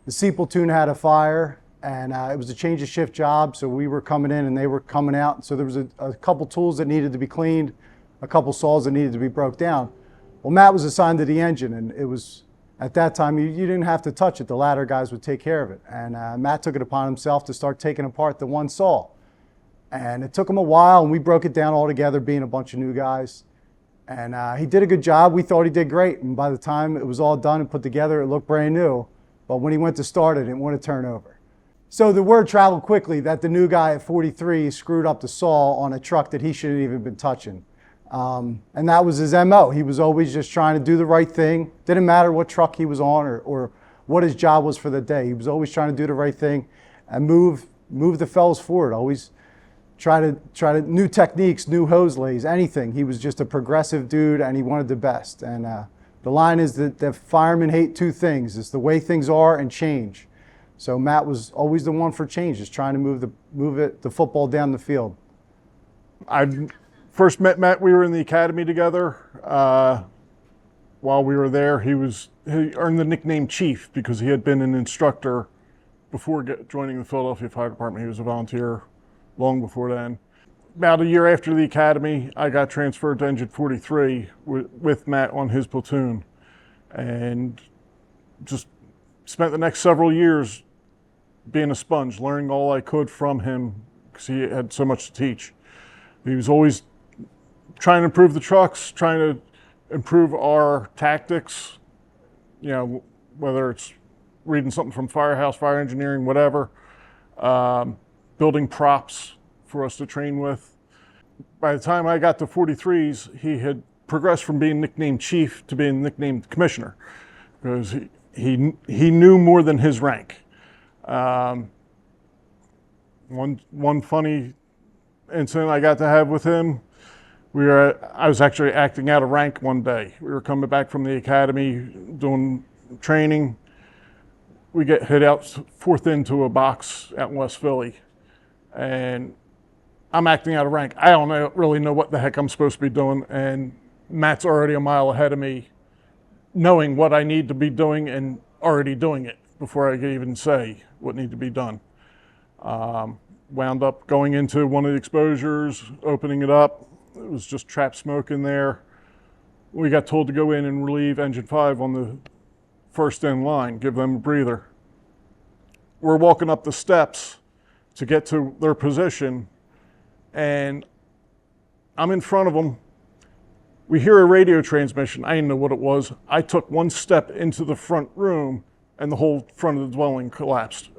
C platoon had a fire, and it was a change of shift job. So we were coming in and they were coming out. So there was a couple tools that needed to be cleaned, a couple saws that needed to be broke down. Well, Matt was assigned to the engine, and it was, at that time, you didn't have to touch it. The ladder guys would take care of it. And Matt took it upon himself to start taking apart the one saw. And it took him a while, and we broke it down all together, being a bunch of new guys. And he did a good job. We thought he did great. And by the time it was all done and put together, it looked brand new. But when he went to start it, it didn't want to turn over. So the word traveled quickly that the new guy at 43 screwed up the saw on a truck that he shouldn't even been touching. And that was his MO. He was always just trying to do the right thing. Didn't matter what truck he was on or what his job was for the day. He was always trying to do the right thing and move the fellas forward. Always try to new techniques, new hose lays, anything. He was just a progressive dude, and he wanted the best. And the line is that the firemen hate two things. It's the way things are and change. So Matt was always the one for change, just trying to move the football down the field. I first met Matt, we were in the academy together. While we were there, he earned the nickname Chief because he had been an instructor before joining the Philadelphia Fire Department. He was a volunteer long before then. About a year after the academy, I got transferred to Engine 43 with Matt on his platoon, and just spent the next several years being a sponge, learning all I could from him because he had so much to teach. He was always trying to improve the trucks, trying to improve our tactics, you know, whether it's reading something from Firehouse, Fire Engineering, whatever, building props for us to train with. By the time I got to 43s, he had progressed from being nicknamed Chief to being nicknamed Commissioner because he knew more than his rank. One funny incident I got to have with him, I was actually acting out of rank one day. We were coming back from the academy doing training. We get hit out fourth into a box out in West Philly, and I'm acting out of rank. I don't really know what the heck I'm supposed to be doing, and Matt's already a mile ahead of me, knowing what I need to be doing and already doing it before I could even say what needed to be done. Wound up going into one of the exposures, opening it up. It was just trapped smoke in there. We got told to go in and relieve engine 5 on the first in line, give them a breather. We're walking up the steps to get to their position, and I'm in front of them. We hear a radio transmission. I didn't know what it was. I took one step into the front room, and the whole front of the dwelling collapsed.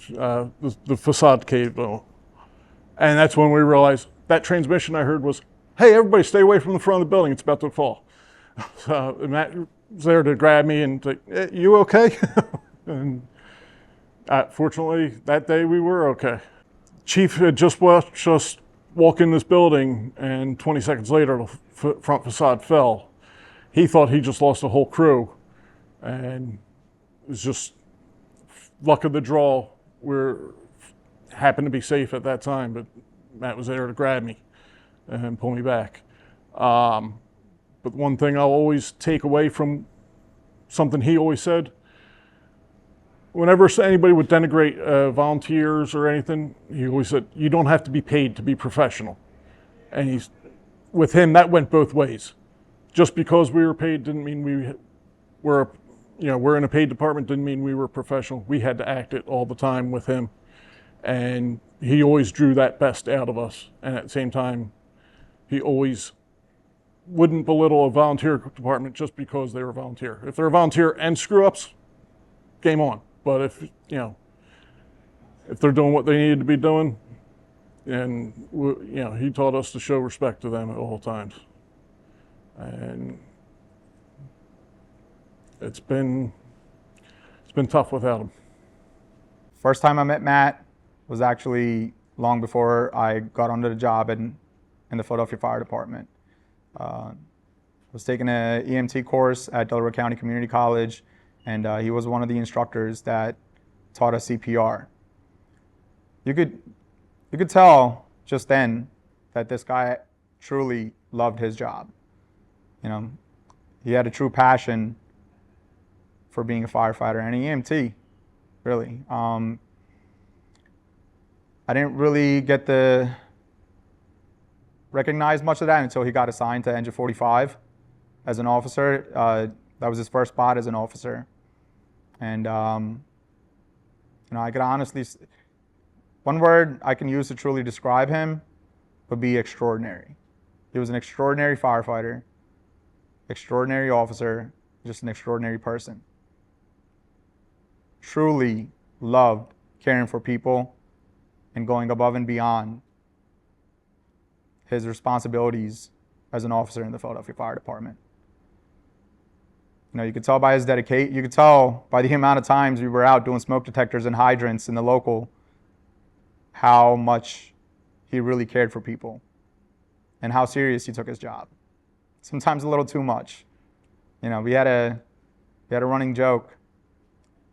The facade caved in. And that's when we realized that transmission I heard was, "Hey, everybody stay away from the front of the building. It's about to fall." So Matt was there to grab me and say, "You okay?" And fortunately, that day we were okay. Chief had just watched us walk in this building, and 20 seconds later, the front facade fell. He thought he just lost a whole crew, and it was just luck of the draw. We happened to be safe at that time, but Matt was there to grab me and pull me back. But one thing I'll always take away from something he always said, whenever anybody would denigrate volunteers or anything, he always said, "You don't have to be paid to be professional." And with him, that went both ways. Just because we were paid didn't mean we're in a paid department, didn't mean we were professional. We had to act it all the time with him. And he always drew that best out of us. And at the same time, he always wouldn't belittle a volunteer department just because they were volunteer. If they're a volunteer and screw ups, game on. But if they're doing what they needed to be doing, and he taught us to show respect to them at all times. And it's been tough without him. First time I met Matt was actually long before I got onto the job in the Philadelphia Fire Department. I was taking an EMT course at Delaware County Community College, and he was one of the instructors that taught us CPR. You could tell just then that this guy truly loved his job. He had a true passion for being a firefighter and an EMT, really. I didn't really get to recognize much of that until he got assigned to Engine 45 as an officer. That was his first spot as an officer. And I could honestly, one word I can use to truly describe him would be extraordinary. He was an extraordinary firefighter, extraordinary officer, just an extraordinary person. Truly loved caring for people and going above and beyond his responsibilities as an officer in the Philadelphia Fire Department. You could tell by his dedication, you could tell by the amount of times we were out doing smoke detectors and hydrants in the local, how much he really cared for people and how serious he took his job. Sometimes a little too much. We had a running joke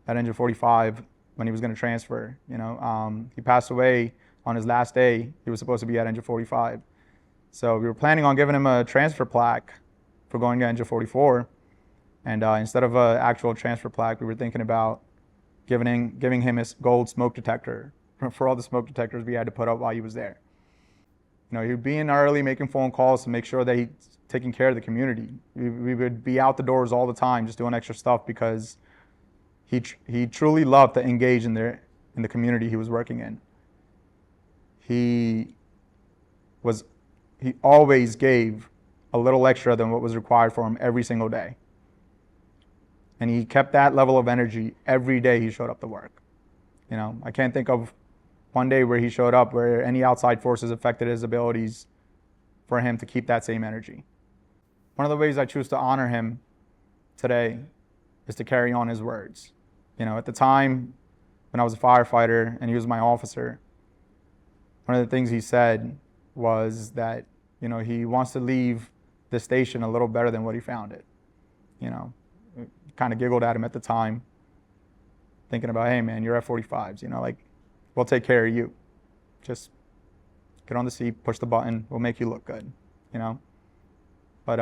at Engine 45 when he was going to transfer. He passed away on his last day. He was supposed to be at Engine 45. So we were planning on giving him a transfer plaque for going to Engine 44. And instead of an actual transfer plaque, we were thinking about giving him his gold smoke detector for all the smoke detectors we had to put up while he was there. He would be in early, making phone calls to make sure that he's taking care of the community. We would be out the doors all the time, just doing extra stuff because he truly loved to engage in the community he was working in. He always gave a little extra than what was required for him every single day. And he kept that level of energy every day he showed up to work. I can't think of one day where he showed up where any outside forces affected his abilities for him to keep that same energy. One of the ways I choose to honor him today is to carry on his words. At the time when I was a firefighter and he was my officer, one of the things he said was that, you know, he wants to leave the station a little better than what he found it. You know, kind of giggled at him at the time, thinking about, hey man, you're F-45s, you know, like, we'll take care of you. Just get on the seat, push the button, we'll make you look good, you know? But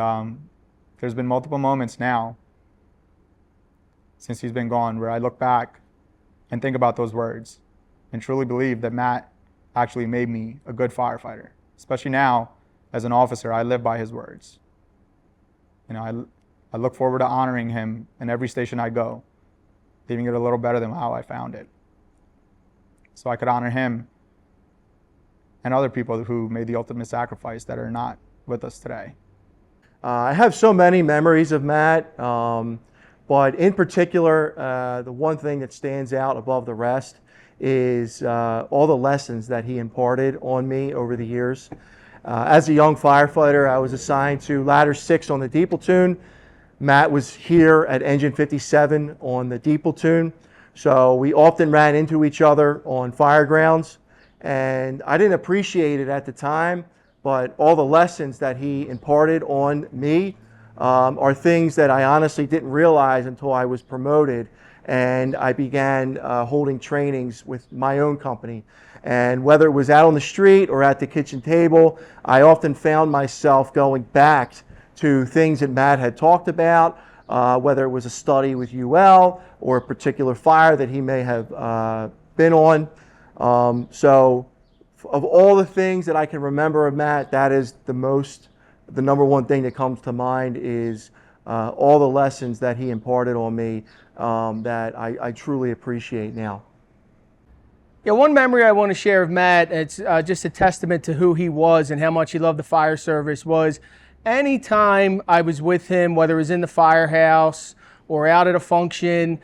there's been multiple moments now since he's been gone where I look back and think about those words and truly believe that Matt actually made me a good firefighter. Especially now, as an officer, I live by his words. You know, I look forward to honoring him in every station I go, leaving it a little better than how I found it. So I could honor him and other people who made the ultimate sacrifice that are not with us today. I have so many memories of Matt, but in particular, the one thing that stands out above the rest is all the lessons that he imparted on me over the years. As a young firefighter, I was assigned to Ladder 6 on the D platoon. Matt was here at Engine 57 on the D platoon, so we often ran into each other on firegrounds, and I didn't appreciate it at the time, but all the lessons that he imparted on me are things that I honestly didn't realize until I was promoted and I began holding trainings with my own company. And whether it was out on the street or at the kitchen table, I often found myself going back to things that Matt had talked about, whether it was a study with UL or a particular fire that he may have been on. So of all the things that I can remember of Matt, that is the number one thing that comes to mind is all the lessons that he imparted on me that I truly appreciate now. Yeah, one memory I want to share of Matt, it's just a testament to who he was and how much he loved the fire service, was anytime I was with him, whether it was in the firehouse or out at a function,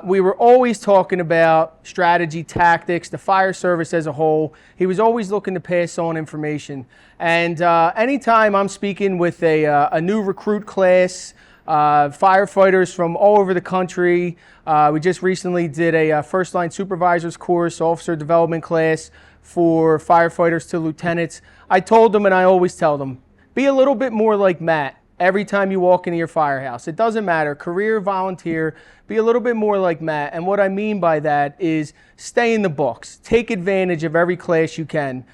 we were always talking about strategy, tactics, the fire service as a whole. He was always looking to pass on information. And anytime I'm speaking with a new recruit class, firefighters from all over the country, we just recently did a first line supervisors course, officer development class for firefighters to lieutenants. I told them, and I always tell them, be a little bit more like Matt. Every time you walk into your firehouse, it doesn't matter, career, volunteer, be a little bit more like Matt. And what I mean by that is stay in the books, take advantage of every class you can,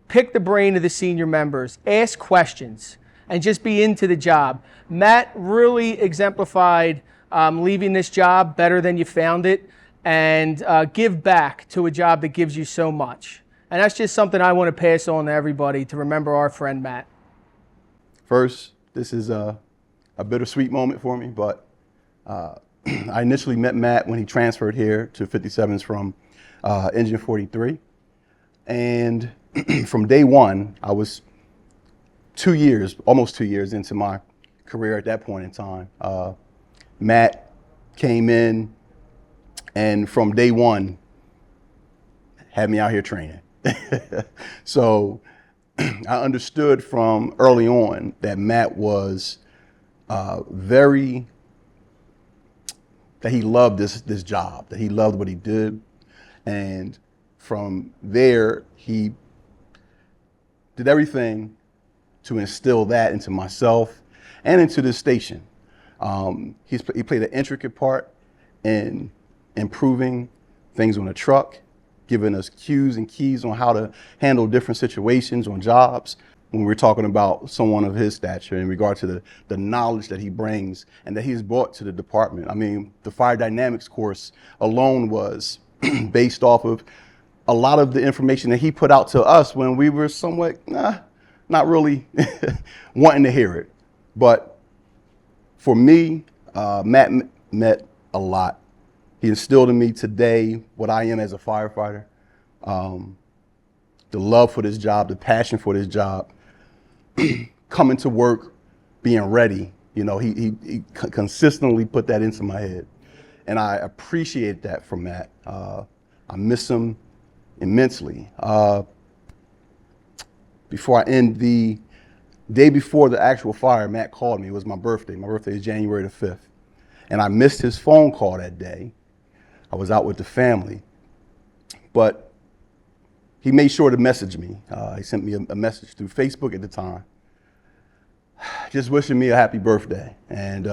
pick the brain of the senior members, ask questions, and just be into the job. Matt really exemplified leaving this job better than you found it, and give back to a job that gives you so much. And that's just something I want to pass on to everybody to remember our friend Matt. First, this is a bittersweet moment for me, but I initially met Matt when he transferred here to 57s from Engine 43. And from day one, I was almost 2 years into my career at that point in time. Matt came in and from day one had me out here training. So I understood from early on that Matt was that he loved this job, that he loved what he did. And from there, he did everything to instill that into myself and into this station. He played an intricate part in improving things on the truck, giving us cues and keys on how to handle different situations on jobs. When we're talking about someone of his stature in regard to the knowledge that he brings and that he's brought to the department. I mean, the fire dynamics course alone was based off of a lot of the information that he put out to us when we were somewhat, not really wanting to hear it. But for me, Matt meant a lot. He instilled in me today what I am as a firefighter, the love for this job, the passion for this job, coming to work, being ready. You know, he consistently put that into my head. And I appreciate that from Matt. I miss him immensely. Before I end, the day before the actual fire, Matt called me. It was my birthday. My birthday is January the 5th. And I missed his phone call that day. I was out with the family. But he made sure to message me. He sent me a message through Facebook at the time, just wishing me a happy birthday, and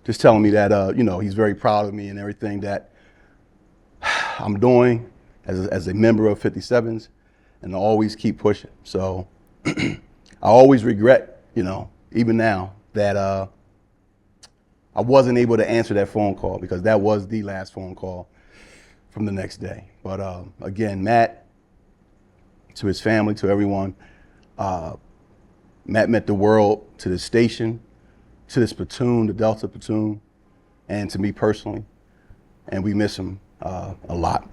just telling me that, you know, he's very proud of me and everything that I'm doing as a member of 57s, and to always keep pushing. So I always regret, you know, even now, that I wasn't able to answer that phone call, because that was the last phone call from the next day. But again, Matt, to his family, to everyone, Matt meant the world to the station, to this platoon, the Delta platoon, and to me personally. And we miss him a lot.